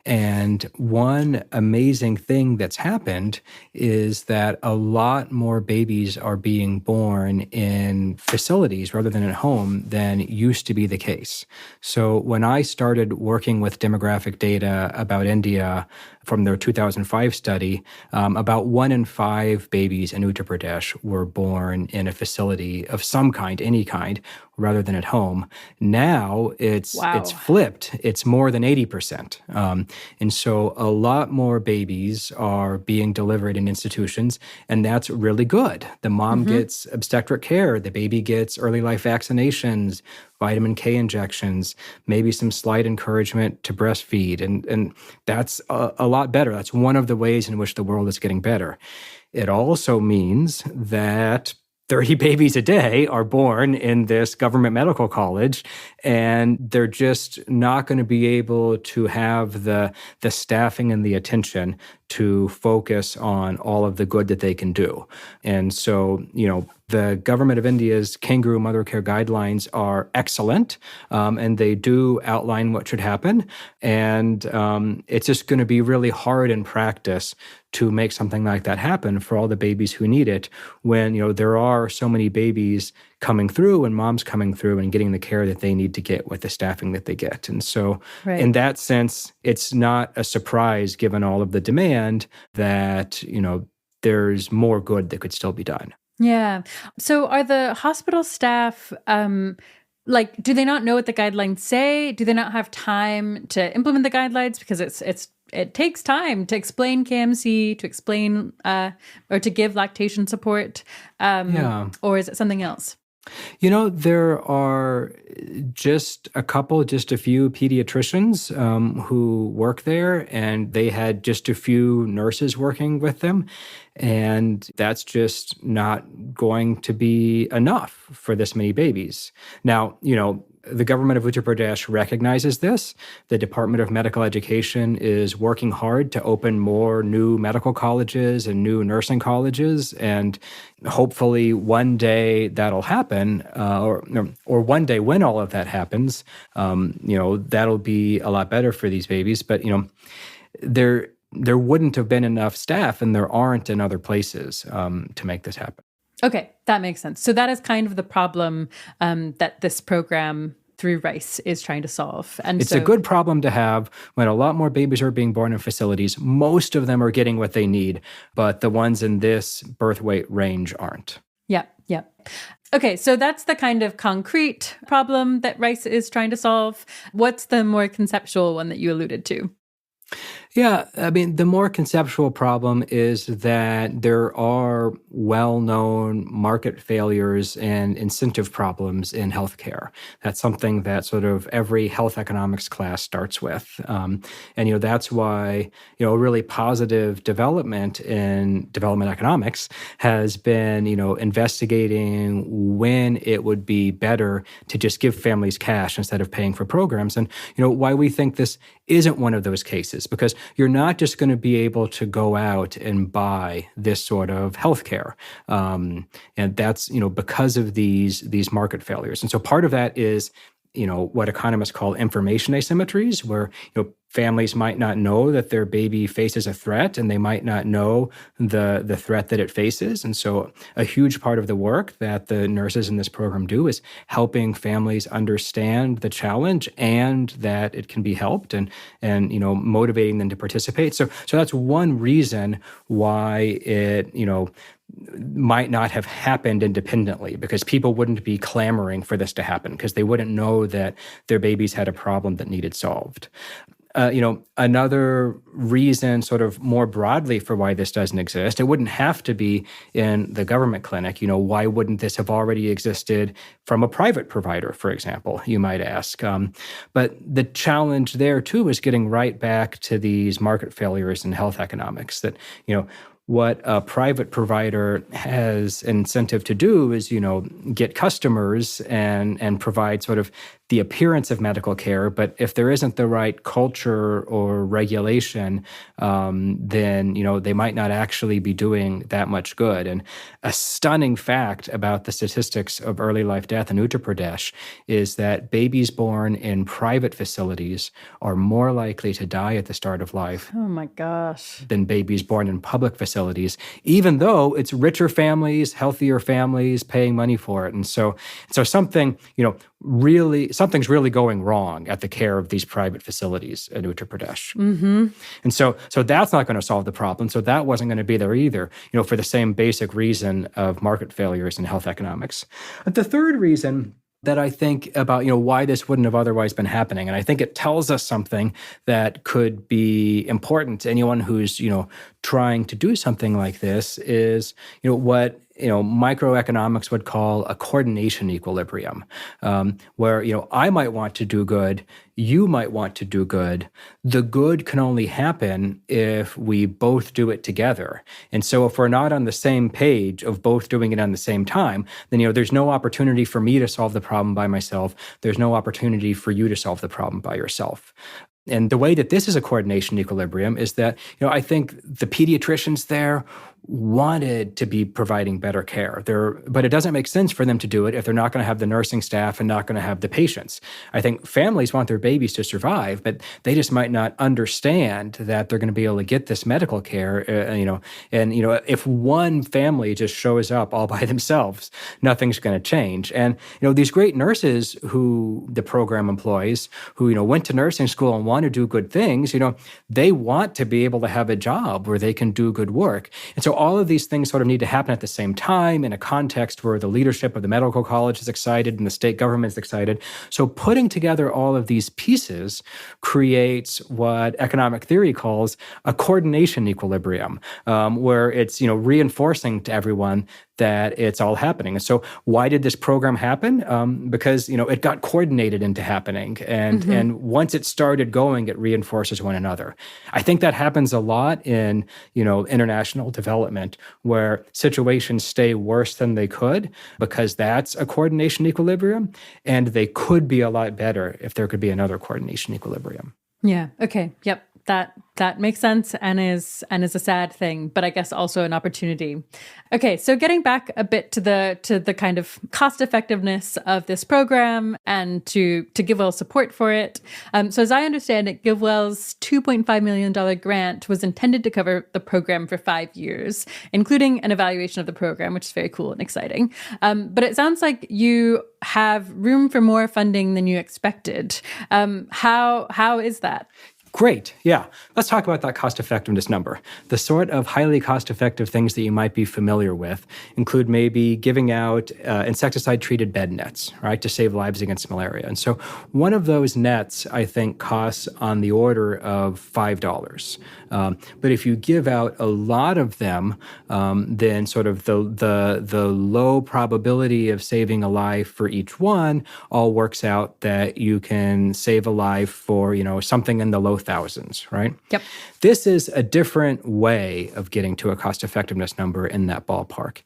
And one amazing thing that's happened is that a lot more babies are being born in facilities rather than at home than used to be the case. So when I started working with demographic data about India from their 2005 study, about 1 in 5 babies in Uttar Pradesh were born in a facility of some kind, any kind, rather than at home. Now it's flipped. It's more than 80%. And so a lot more babies are being delivered in institutions, and that's really good. The mom gets obstetric care. The baby gets early life vaccinations, vitamin K injections, maybe some slight encouragement to breastfeed. And that's a lot better. That's one of the ways in which the world is getting better. It also means that 30 babies a day are born in this government medical college, and they're just not going to be able to have the staffing and the attention to focus on all of the good that they can do. And so, the government of India's kangaroo mother care guidelines are excellent, and they do outline what should happen. And it's just going to be really hard in practice to make something like that happen for all the babies who need it when, there are so many babies coming through and moms coming through and getting the care that they need to get with the staffing that they get. And so in that sense, it's not a surprise given all of the demand that, there's more good that could still be done. Yeah. So are the hospital staff, do they not know what the guidelines say? Do they not have time to implement the guidelines? Because it takes time to explain KMC, to explain or to give lactation support. Or is it something else? There are just a few pediatricians who work there, and they had just a few nurses working with them. And that's just not going to be enough for this many babies. Now, the government of Uttar Pradesh recognizes this. The Department of Medical Education is working hard to open more new medical colleges and new nursing colleges. And hopefully one day that'll happen, or one day when all of that happens, that'll be a lot better for these babies. But, there wouldn't have been enough staff, and there aren't in other places to make this happen. Okay, that makes sense. So that is kind of the problem that this program through r.i.c.e. is trying to solve. And it's a good problem to have when a lot more babies are being born in facilities. Most of them are getting what they need, but the ones in this birth weight range aren't. Yep. Okay, so that's the kind of concrete problem that r.i.c.e. is trying to solve. What's the more conceptual one that you alluded to? Yeah, I mean, the more conceptual problem is that there are well-known market failures and incentive problems in healthcare. That's something that sort of every health economics class starts with. And that's why, a really positive development in development economics has been, investigating when it would be better to just give families cash instead of paying for programs. And, why we think this isn't one of those cases, because you're not just going to be able to go out and buy this sort of healthcare. And that's, because of these market failures. And so part of that is, what economists call information asymmetries, where, families might not know that their baby faces a threat, and they might not know the threat that it faces. And so a huge part of the work that the nurses in this program do is helping families understand the challenge and that it can be helped, and motivating them to participate. So that's one reason why it, might not have happened independently, because people wouldn't be clamoring for this to happen because they wouldn't know that their babies had a problem that needed solved. Another reason sort of more broadly for why this doesn't exist, it wouldn't have to be in the government clinic. Why wouldn't this have already existed from a private provider, for example, you might ask. But the challenge there, too, is getting right back to these market failures in health economics that, what a private provider has an incentive to do is, get customers and provide sort of the appearance of medical care. But if there isn't the right culture or regulation, then, they might not actually be doing that much good. And a stunning fact about the statistics of early life death in Uttar Pradesh is that babies born in private facilities are more likely to die at the start of life. Oh my gosh. Than babies born in public facilities, even though it's richer families, healthier families paying money for it. And so something, something's really going wrong at the care of these private facilities in Uttar Pradesh. Mm-hmm. And so that's not going to solve the problem. So that wasn't going to be there either, for the same basic reason of market failures in health economics. But the third reason that I think about, why this wouldn't have otherwise been happening. And I think it tells us something that could be important to anyone who's, trying to do something like this is, what microeconomics would call a coordination equilibrium, where, I might want to do good, you might want to do good. The good can only happen if we both do it together. And so if we're not on the same page of both doing it on the same time, then, there's no opportunity for me to solve the problem by myself. There's no opportunity for you to solve the problem by yourself. And the way that this is a coordination equilibrium is that, I think the pediatricians there wanted to be providing better care. But it doesn't make sense for them to do it if they're not going to have the nursing staff and not going to have the patients. I think families want their babies to survive, but they just might not understand that they're going to be able to get this medical care. If one family just shows up all by themselves, nothing's going to change. And these great nurses who the program employs, who went to nursing school and want to do good things, they want to be able to have a job where they can do good work. And so all of these things sort of need to happen at the same time in a context where the leadership of the medical college is excited and the state government is excited. So putting together all of these pieces creates what economic theory calls a coordination equilibrium, where it's, reinforcing to everyone that it's all happening. And so why did this program happen? Because, it got coordinated into happening. And once it started going, it reinforces one another. I think that happens a lot in, international development, where situations stay worse than they could because that's a coordination equilibrium. And they could be a lot better if there could be another coordination equilibrium. Yeah. Okay. Yep. That makes sense and is a sad thing, but I guess also an opportunity. Okay, so getting back a bit to the kind of cost effectiveness of this program and to GiveWell support for it. So as I understand it, GiveWell's $2.5 million grant was intended to cover the program for 5 years, including an evaluation of the program, which is very cool and exciting. But it sounds like you have room for more funding than you expected. How is that? Great. Yeah. Let's talk about that cost effectiveness number. The sort of highly cost effective things that you might be familiar with include maybe giving out insecticide treated bed nets, right, to save lives against malaria. And so one of those nets, I think, costs on the order of $5. But if you give out a lot of them, then sort of the low probability of saving a life for each one all works out that you can save a life for, something in the low thousands, right? Yep. This is a different way of getting to a cost effectiveness number in that ballpark.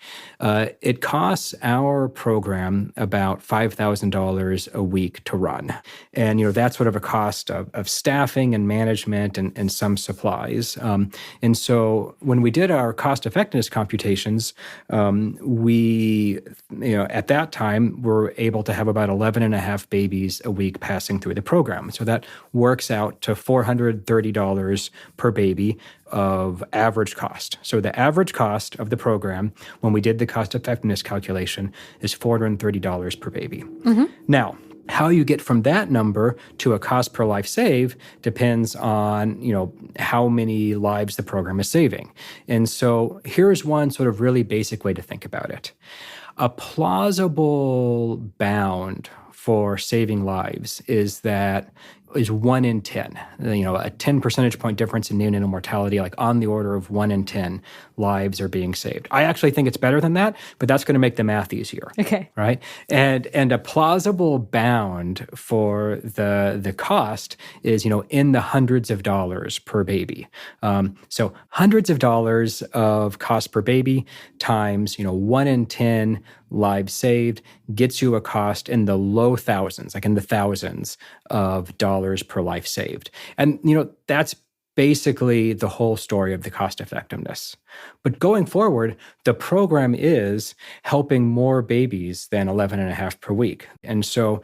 It costs our program about $5,000 a week to run. And, that's sort of a cost of staffing and management and some supplies. And so when we did our cost effectiveness computations, we, at that time, were able to have about 11 and a half babies a week passing through the program. So that works out to $430 per baby of average cost. So the average cost of the program, when we did the cost effectiveness calculation, is $430 per baby. Mm-hmm. Now, how you get from that number to a cost per life saved depends on, how many lives the program is saving. And so here's one sort of really basic way to think about it. A plausible bound for saving lives is 1 in 10. A 10 percentage point difference in neonatal mortality, like on the order of 1 in 10 lives are being saved. I actually think it's better than that, but that's going to make the math easier. Okay. Right? And a plausible bound for the cost is, in the hundreds of dollars per baby. So hundreds of dollars of cost per baby times, 1 in 10 lives saved gets you a cost in the low thousands, like in the thousands of dollars per life saved. And, that's basically the whole story of the cost effectiveness. But going forward, the program is helping more babies than 11 and a half per week. And so,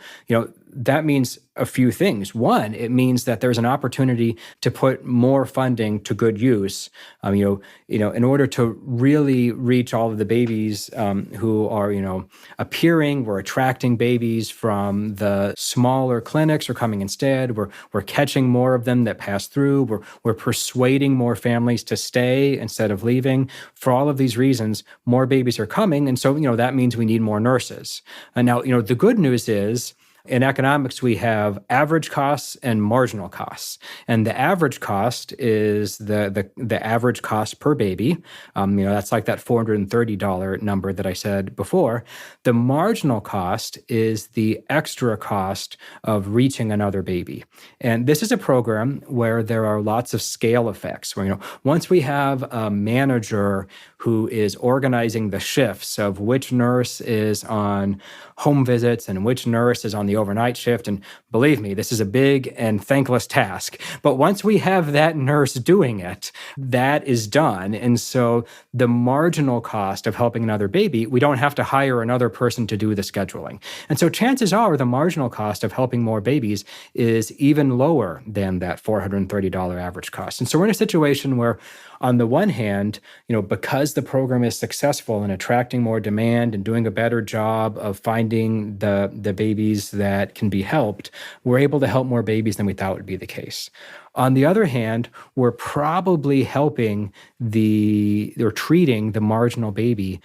that means a few things. One, it means that there's an opportunity to put more funding to good use. In order to really reach all of the babies who are, appearing, we're attracting babies from the smaller clinics are coming instead. We're catching more of them that pass through. We're persuading more families to stay instead of leaving. For all of these reasons, more babies are coming, and so that means we need more nurses. And now the good news is, in economics, we have average costs and marginal costs. And the average cost is the average cost per baby. That's like that $430 number that I said before. The marginal cost is the extra cost of reaching another baby. And this is a program where there are lots of scale effects. Where, once we have a manager who is organizing the shifts of which nurse is on home visits and which nurse is on the overnight shift. And believe me, this is a big and thankless task. But once we have that nurse doing it, that is done. And so the marginal cost of helping another baby, we don't have to hire another person to do the scheduling. And so chances are the marginal cost of helping more babies is even lower than that $430 average cost. And so we're in a situation where, on the one hand, because the program is successful in attracting more demand and doing a better job of finding the babies that can be helped, we're able to help more babies than we thought would be the case. On the other hand, we're probably helping or treating the marginal baby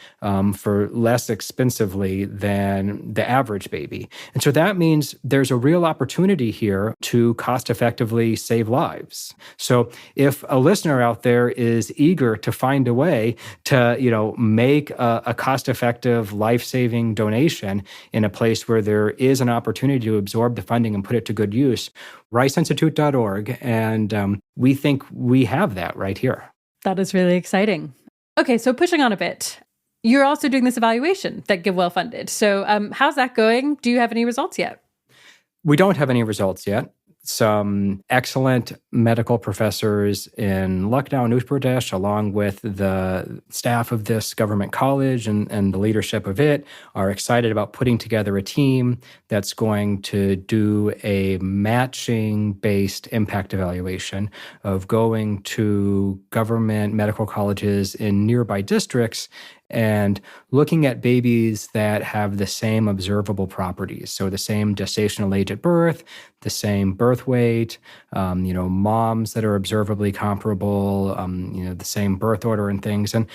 for less expensively than the average baby. And so that means there's a real opportunity here to cost effectively save lives. So if a listener out there is eager to find a way to, make a cost-effective, life-saving donation in a place where there is an opportunity to absorb the funding and put it to good use, r.i.c.e.org, and we think we have that right here. That is really exciting. Okay, so pushing on a bit, you're also doing this evaluation that GiveWell funded. So how's that going? Do you have any results yet? We don't have any results yet. some excellent medical professors in Lucknow and Uttar Pradesh, along with the staff of this government college and the leadership of it, are excited about putting together a team that's going to do a matching-based impact evaluation of going to government medical colleges in nearby districts and looking at babies that have the same observable properties. So the same gestational age at birth, the same birth weight, moms that are observably comparable, the same birth order and things. And,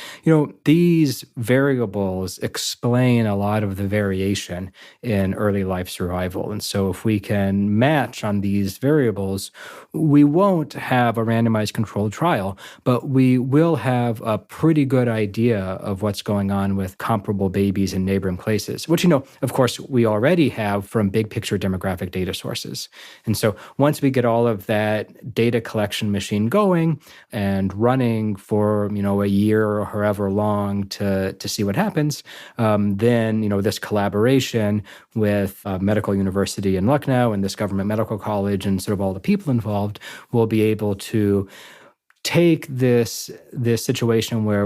these variables explain a lot of the variation in early life survival. And so if we can match on these variables, we won't have a randomized controlled trial, but we will have a pretty good idea of what's going on with comparable babies in neighboring places, which, of course, we already have from big picture demographic data sources. And so once we get all of that data collection machine going and running for, a year or however long to see what happens, then, this collaboration with Medical University in Lucknow and this government medical college and sort of all the people involved will be able to take this situation where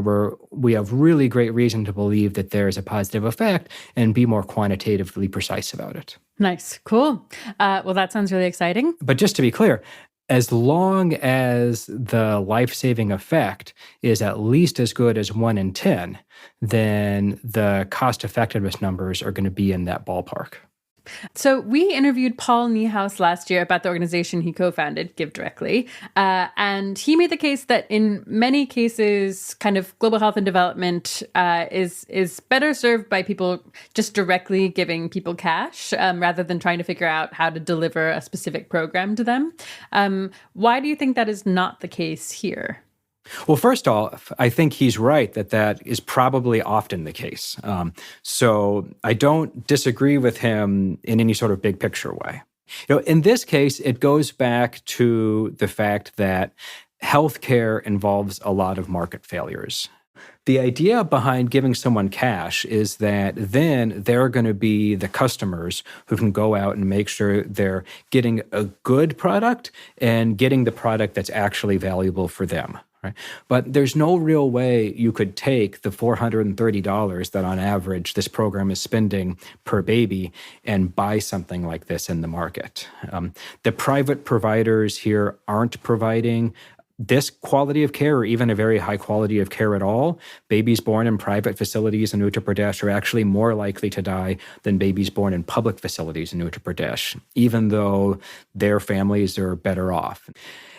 we have really great reason to believe that there's a positive effect and be more quantitatively precise about it. Nice. Cool. Well, that sounds really exciting. But just to be clear, as long as the life-saving effect is at least as good as 1 in 10, then the cost-effectiveness numbers are going to be in that ballpark. So we interviewed Paul Niehaus last year about the organization he co-founded, GiveDirectly, and he made the case that in many cases, kind of global health and development is better served by people just directly giving people cash rather than trying to figure out how to deliver a specific program to them. Why do you think that is not the case here? Well, first off, I think he's right that is probably often the case. So I don't disagree with him in any sort of big picture way. In this case, it goes back to the fact that healthcare involves a lot of market failures. The idea behind giving someone cash is that then they're going to be the customers who can go out and make sure they're getting a good product and getting the product that's actually valuable for them. Right? But there's no real way you could take the $430 that on average this program is spending per baby and buy something like this in the market. The private providers here aren't providing this quality of care or even a very high quality of care at all. Babies born in private facilities in Uttar Pradesh are actually more likely to die than babies born in public facilities in Uttar Pradesh, even though their families are better off.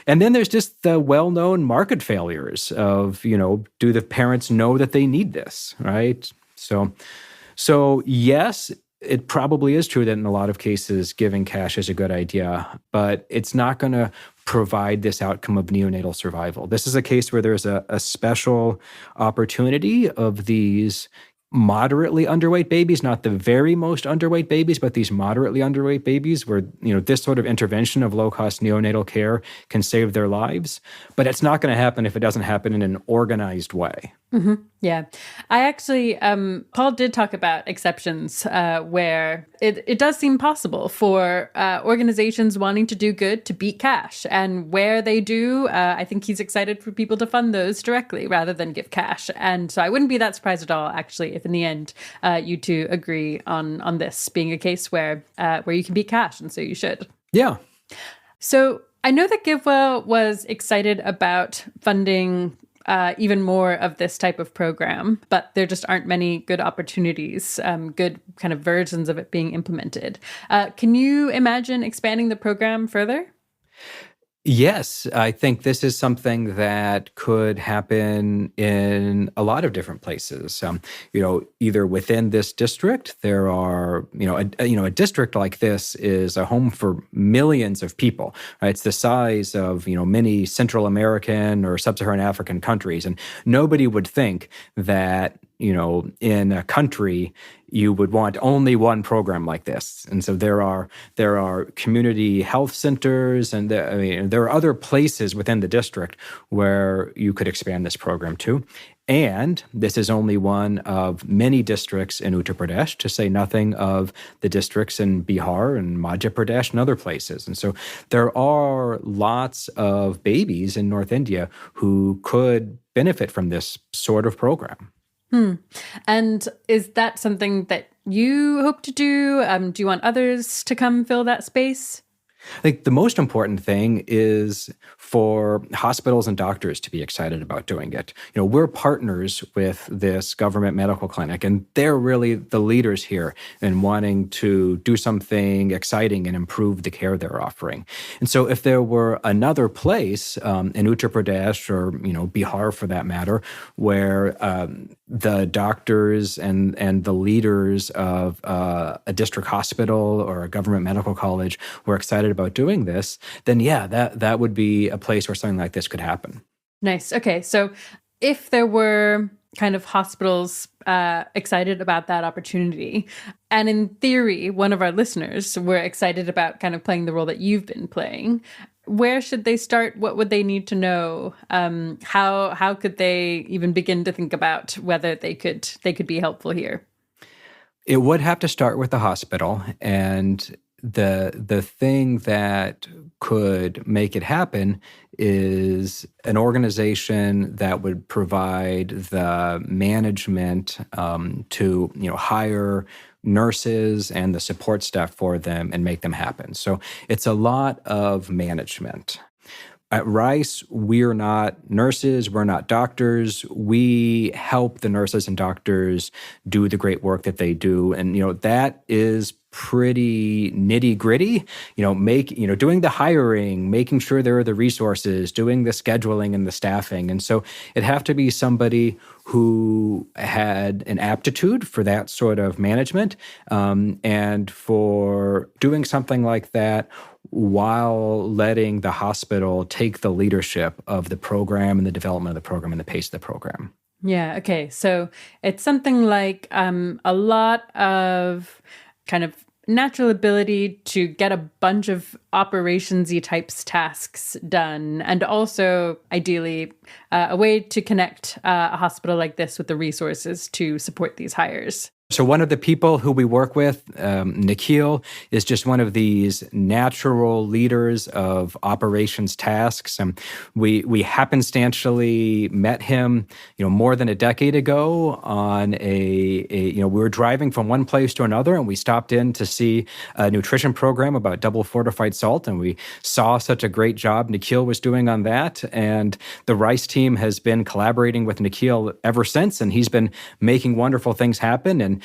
And then there's just the well-known market failures of, do the parents know that they need this, right? So yes, it probably is true that in a lot of cases, giving cash is a good idea, but it's not going to provide this outcome of neonatal survival. This is a case where there's a special opportunity of these moderately underweight babies, not the very most underweight babies, but these moderately underweight babies where, this sort of intervention of low-cost neonatal care can save their lives. But it's not going to happen if it doesn't happen in an organized way. Mm-hmm. Yeah. I actually, Paul did talk about exceptions where it does seem possible for organizations wanting to do good to beat cash. And where they do, I think he's excited for people to fund those directly rather than give cash. And so I wouldn't be that surprised at all, actually, if in the end you two agree on this being a case where you can beat cash. And so you should. Yeah. So I know that GiveWell was excited about funding even more of this type of program, but there just aren't many good opportunities, good kind of versions of it being implemented. Can you imagine expanding the program further? Yes, I think this is something that could happen in a lot of different places. Either within this district, there are, a district like this is a home for millions of people. Right? It's the size of, many Central American or Sub-Saharan African countries, and nobody would think that, in a country you would want only one program like this. And so there are community health centers, and there are other places within the district where you could expand this program to. And this is only one of many districts in Uttar Pradesh, to say nothing of the districts in Bihar and Madhya Pradesh and other places. And so there are lots of babies in North India who could benefit from this sort of program. And is that something that you hope to do? Do you want others to come fill that space? I think the most important thing is for hospitals and doctors to be excited about doing it. We're partners with this government medical clinic, and they're really the leaders here in wanting to do something exciting and improve the care they're offering. And so if there were another place in Uttar Pradesh or, Bihar for that matter, where the doctors and the leaders of a district hospital or a government medical college were excited about doing this, then that would be a place where something like this could happen. Nice. Okay. So if there were kind of hospitals excited about that opportunity, and in theory, one of our listeners were excited about kind of playing the role that you've been playing, where should they start? What would they need to know? How could they even begin to think about whether they could be helpful here? It would have to start with the hospital, and the thing that could make it happen is an organization that would provide the management to hire nurses and the support staff for them and make them happen. So it's a lot of management. At r.i.c.e, we're not nurses, we're not doctors. We help the nurses and doctors do the great work that they do. And, that is pretty nitty gritty, doing the hiring, making sure there are the resources, doing the scheduling and the staffing. And so it'd have to be somebody who had an aptitude for that sort of management, and for doing something like that while letting the hospital take the leadership of the program and the development of the program and the pace of the program. Yeah. Okay. So it's something like a lot of kind of natural ability to get a bunch of operations-y types tasks done, and also ideally a way to connect a hospital like this with the resources to support these hires. So one of the people who we work with, Nikhil, is just one of these natural leaders of operations tasks. And we happenstantially met him, more than a decade ago on we were driving from one place to another, and we stopped in to see a nutrition program about double fortified salt, and we saw such a great job Nikhil was doing on that. And the r.i.c.e team has been collaborating with Nikhil ever since, and he's been making wonderful things happen. And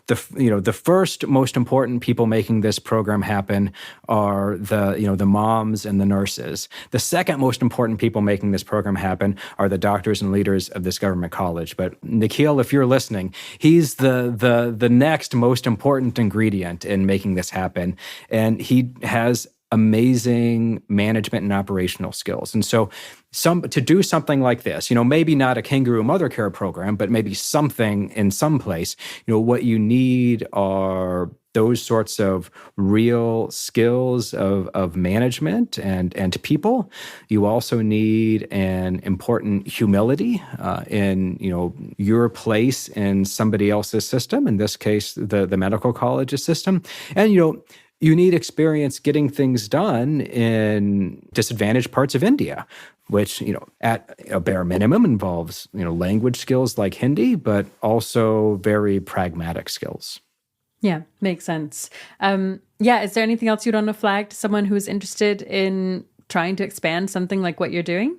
the first most important people making this program happen are the moms and the nurses. The second most important people making this program happen are the doctors and leaders of this government college. But Nikhil, if you're listening, he's the next most important ingredient in making this happen, and he has amazing management and operational skills. And so to do something like this, maybe not a Kangaroo mother care program, but maybe something in some place, what you need are those sorts of real skills of management and people. You also need an important humility in your place in somebody else's system, in this case, the medical college's system. And you need experience getting things done in disadvantaged parts of India, which, at a bare minimum involves, language skills like Hindi, but also very pragmatic skills. Yeah, makes sense. Is there anything else you'd want to flag to someone who's interested in trying to expand something like what you're doing?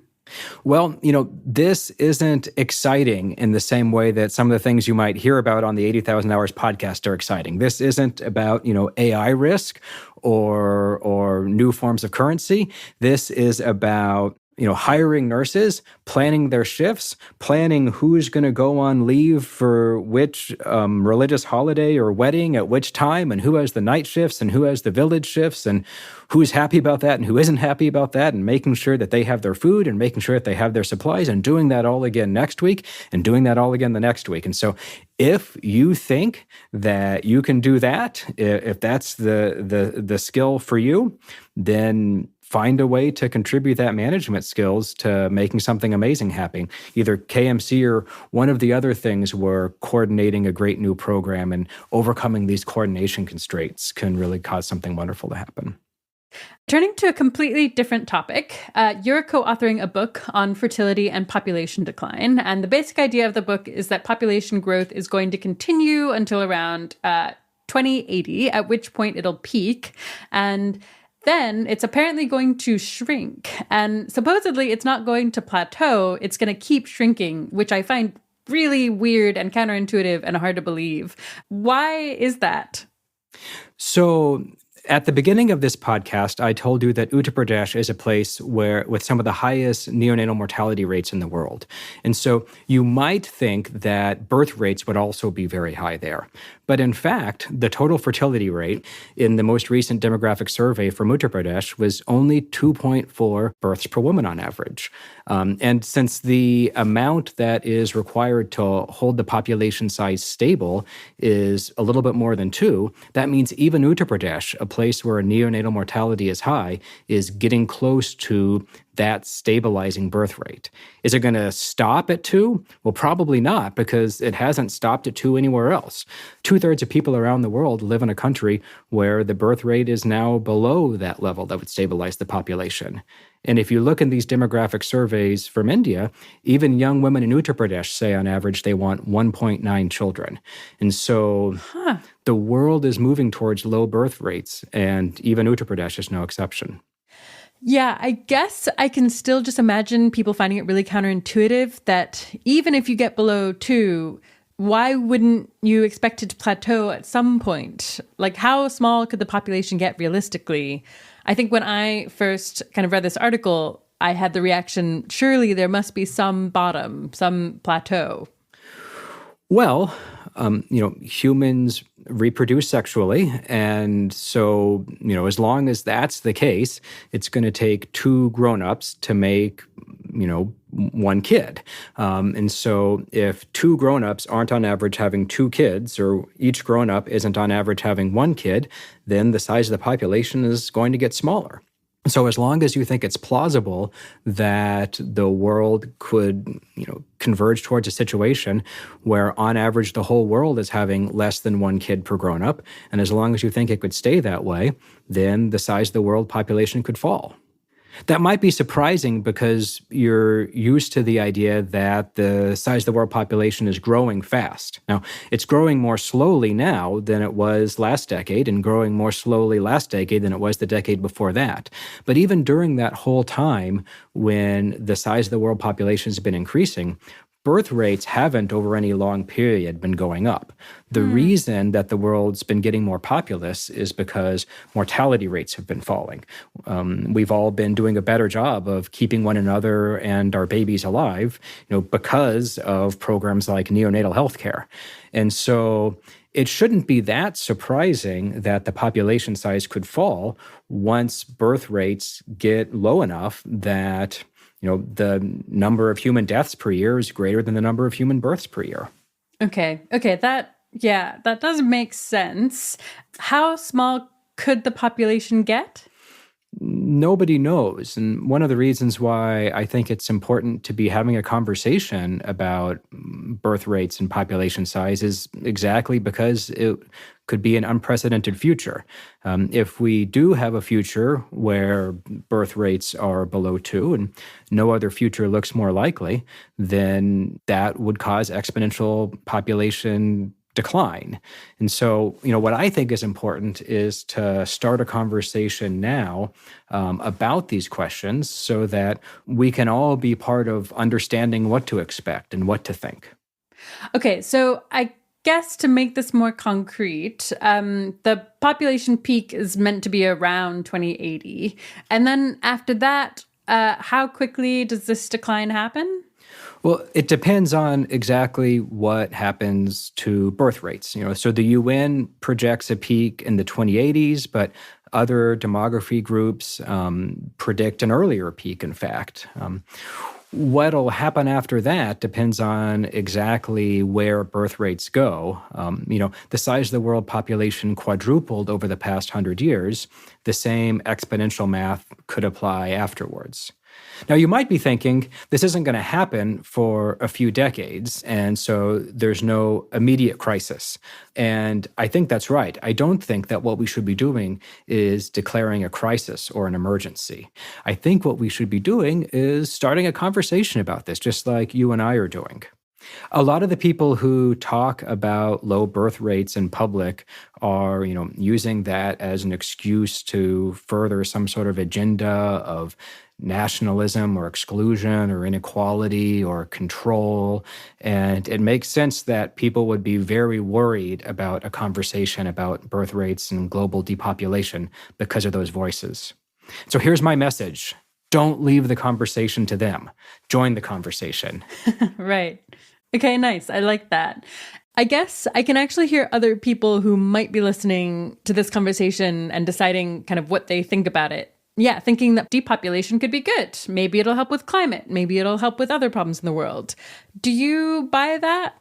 Well, this isn't exciting in the same way that some of the things you might hear about on the 80,000 Hours podcast are exciting. This isn't about, AI risk or new forms of currency. This is about hiring nurses, planning their shifts, planning who's going to go on leave for which religious holiday or wedding at which time, and who has the night shifts and who has the village shifts, and who's happy about that and who isn't happy about that, and making sure that they have their food and making sure that they have their supplies, and doing that all again next week and doing that all again the next week. And so if you think that you can do that, if that's the skill for you, then find a way to contribute that management skills to making something amazing happen. Either KMC or one of the other things where coordinating a great new program and overcoming these coordination constraints can really cause something wonderful to happen. Turning to a completely different topic, you're co-authoring a book on fertility and population decline. And the basic idea of the book is that population growth is going to continue until around 2080, at which point it'll peak. And then it's apparently going to shrink. And supposedly it's not going to plateau, it's going to keep shrinking, which I find really weird and counterintuitive and hard to believe. Why is that? So at the beginning of this podcast, I told you that Uttar Pradesh is a place with some of the highest neonatal mortality rates in the world. And so you might think that birth rates would also be very high there. But in fact, the total fertility rate in the most recent demographic survey from Uttar Pradesh was only 2.4 births per woman on average. And since the amount that is required to hold the population size stable is a little bit more than 2, that means even Uttar Pradesh, a place where neonatal mortality is high, is getting close to that stabilizing birth rate. Is it going to stop at 2? Well, probably not, because it hasn't stopped at 2 anywhere else. 2/3 of people around the world live in a country where the birth rate is now below that level that would stabilize the population. And if you look in these demographic surveys from India, even young women in Uttar Pradesh say on average they want 1.9 children. And so the world is moving towards low birth rates, and even Uttar Pradesh is no exception. Yeah, I guess I can still just imagine people finding it really counterintuitive that even if you get below 2, why wouldn't you expect it to plateau at some point? Like, how small could the population get realistically? I think when I first kind of read this article, I had the reaction, surely there must be some bottom, some plateau. Well, humans reproduce sexually. And so, as long as that's the case, it's going to take 2 grown-ups to make, 1 kid. And so if 2 grown-ups aren't on average having 2 kids, or each grown-up isn't on average having 1 kid, then the size of the population is going to get smaller. So as long as you think it's plausible that the world could, converge towards a situation where on average the whole world is having less than 1 kid per grown-up, and as long as you think it could stay that way, then the size of the world population could fall. That might be surprising because you're used to the idea that the size of the world population is growing fast. Now, it's growing more slowly now than it was last decade, and growing more slowly last decade than it was the decade before that. But even during that whole time when the size of the world population has been increasing, birth rates haven't over any long period been going up. The reason that the world's been getting more populous is because mortality rates have been falling. We've all been doing a better job of keeping one another and our babies alive, because of programs like neonatal health care. And so it shouldn't be that surprising that the population size could fall once birth rates get low enough that the number of human deaths per year is greater than the number of human births per year. Okay, that does make sense. How small could the population get? Nobody knows. And one of the reasons why I think it's important to be having a conversation about birth rates and population size is exactly because it could be an unprecedented future. If we do have a future where birth rates are below 2 and no other future looks more likely, then that would cause exponential population decline. And so, what I think is important is to start a conversation now about these questions so that we can all be part of understanding what to expect and what to think. Okay, so I guess to make this more concrete, the population peak is meant to be around 2080. And then after that, how quickly does this decline happen? Well, it depends on exactly what happens to birth rates. So the UN projects a peak in the 2080s, but other demography groups predict an earlier peak, in fact. What'll happen after that depends on exactly where birth rates go. The size of the world population quadrupled over the past 100 years. The same exponential math could apply afterwards. Now, you might be thinking this isn't going to happen for a few decades, and so there's no immediate crisis. And I think that's right. I don't think that what we should be doing is declaring a crisis or an emergency. I think what we should be doing is starting a conversation about this, just like you and I are doing. A lot of the people who talk about low birth rates in public are, using that as an excuse to further some sort of agenda of nationalism or exclusion or inequality or control. And it makes sense that people would be very worried about a conversation about birth rates and global depopulation because of those voices. So here's my message. Don't leave the conversation to them. Join the conversation. Right. Okay, nice. I like that. I guess I can actually hear other people who might be listening to this conversation and deciding kind of what they think about it. Yeah, thinking that depopulation could be good. Maybe it'll help with climate. Maybe it'll help with other problems in the world. Do you buy that?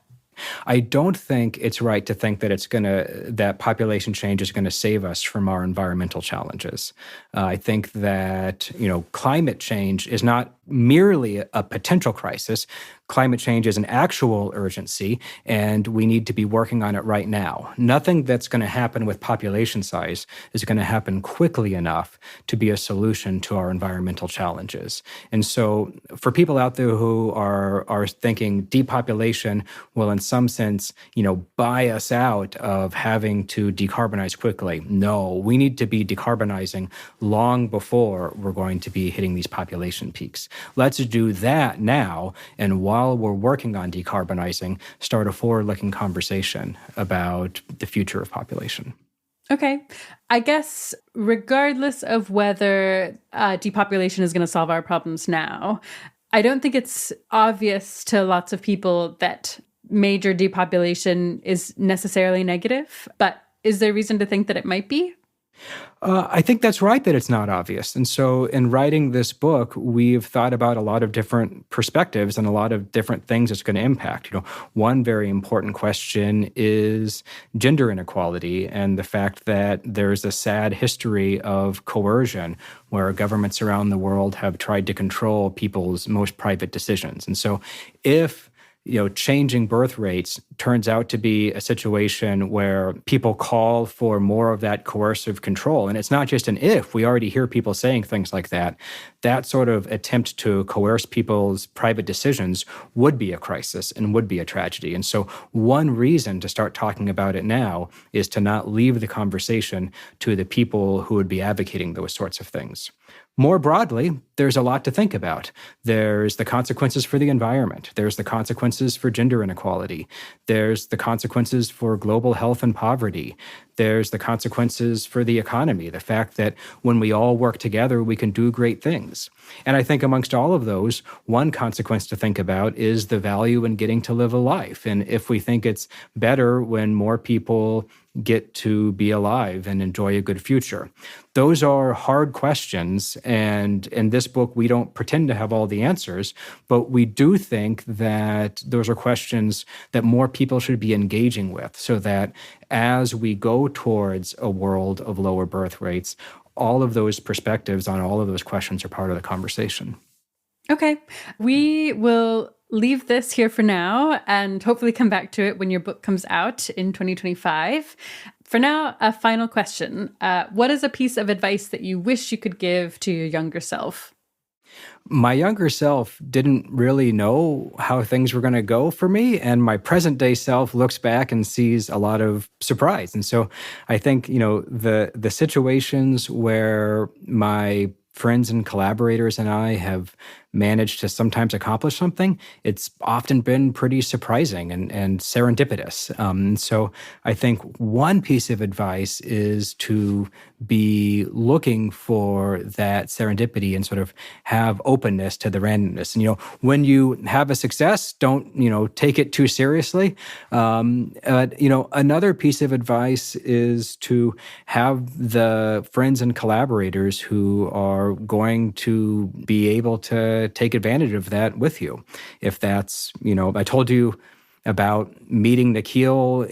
I don't think it's right to think that that population change is going to save us from our environmental challenges. I think that, climate change is not merely a potential crisis. Climate change is an actual urgency, and we need to be working on it right now. Nothing that's going to happen with population size is going to happen quickly enough to be a solution to our environmental challenges. And so for people out there who are thinking depopulation will in some sense, buy us out of having to decarbonize quickly. No, we need to be decarbonizing long before we're going to be hitting these population peaks. Let's do that now, and while we're working on decarbonizing, start a forward-looking conversation about the future of population. Okay. I guess regardless of whether depopulation is going to solve our problems now, I don't think it's obvious to lots of people that major depopulation is necessarily negative, but is there reason to think that it might be? I think that's right that it's not obvious. And so in writing this book, we've thought about a lot of different perspectives and a lot of different things it's going to impact. One very important question is gender inequality and the fact that there's a sad history of coercion where governments around the world have tried to control people's most private decisions. And so if changing birth rates turns out to be a situation where people call for more of that coercive control. And it's not just an if. We already hear people saying things like that. That sort of attempt to coerce people's private decisions would be a crisis and would be a tragedy. And so one reason to start talking about it now is to not leave the conversation to the people who would be advocating those sorts of things. More broadly, there's a lot to think about. There's the consequences for the environment. There's the consequences for gender inequality. There's the consequences for global health and poverty. There's the consequences for the economy, the fact that when we all work together, we can do great things. And I think amongst all of those, one consequence to think about is the value in getting to live a life. And if we think it's better when more people get to be alive and enjoy a good future. Those are hard questions, and in this book, we don't pretend to have all the answers, but we do think that those are questions that more people should be engaging with, so that as we go towards a world of lower birth rates, all of those perspectives on all of those questions are part of the conversation. Okay. We will leave this here for now and hopefully come back to it when your book comes out in 2025. For now, a final question. What is a piece of advice that you wish you could give to your younger self? My younger self didn't really know how things were going to go for me, and my present day self looks back and sees a lot of surprise. And so I think, the situations where my friends and collaborators and I have managed to sometimes accomplish something, it's often been pretty surprising and serendipitous. So I think one piece of advice is to be looking for that serendipity and sort of have openness to the randomness. And, when you have a success, don't, take it too seriously. Another piece of advice is to have the friends and collaborators who are going to be able to take advantage of that with you. If that's, I told you about meeting Nikhil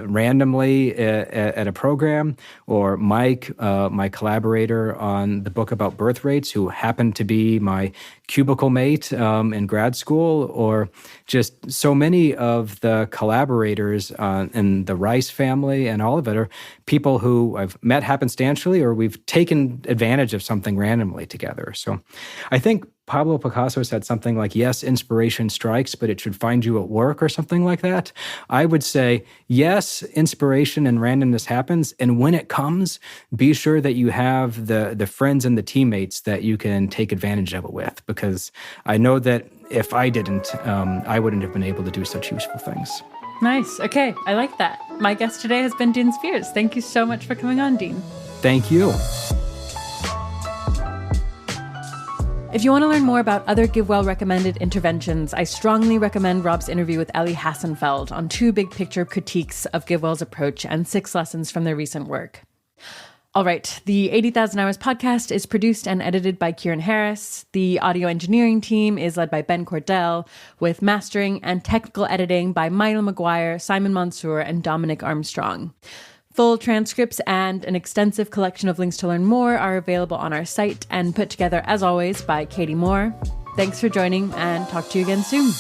randomly at a program, or Mike, my collaborator on the book about birth rates, who happened to be my cubicle mate in grad school, or just so many of the collaborators in the Rice family and all of it are people who I've met happenstantially, or we've taken advantage of something randomly together. So I think Pablo Picasso said something like, yes, inspiration strikes, but it should find you at work, or something like that. I would say, yes, inspiration and randomness happens. And when it comes, be sure that you have the friends and the teammates that you can take advantage of it with, because I know that if I didn't, I wouldn't have been able to do such useful things. Nice. Okay. I like that. My guest today has been Dean Spears. Thank you so much for coming on, Dean. Thank you. If you want to learn more about other GiveWell recommended interventions, I strongly recommend Rob's interview with Ellie Hassenfeld on 2 big picture critiques of GiveWell's approach and 6 lessons from their recent work. All right, the 80,000 Hours podcast is produced and edited by Kieran Harris. The audio engineering team is led by Ben Cordell, with mastering and technical editing by Milo McGuire, Simon Mansour, and Dominic Armstrong. Full transcripts and an extensive collection of links to learn more are available on our site and put together, as always, by Katie Moore. Thanks for joining, and talk to you again soon.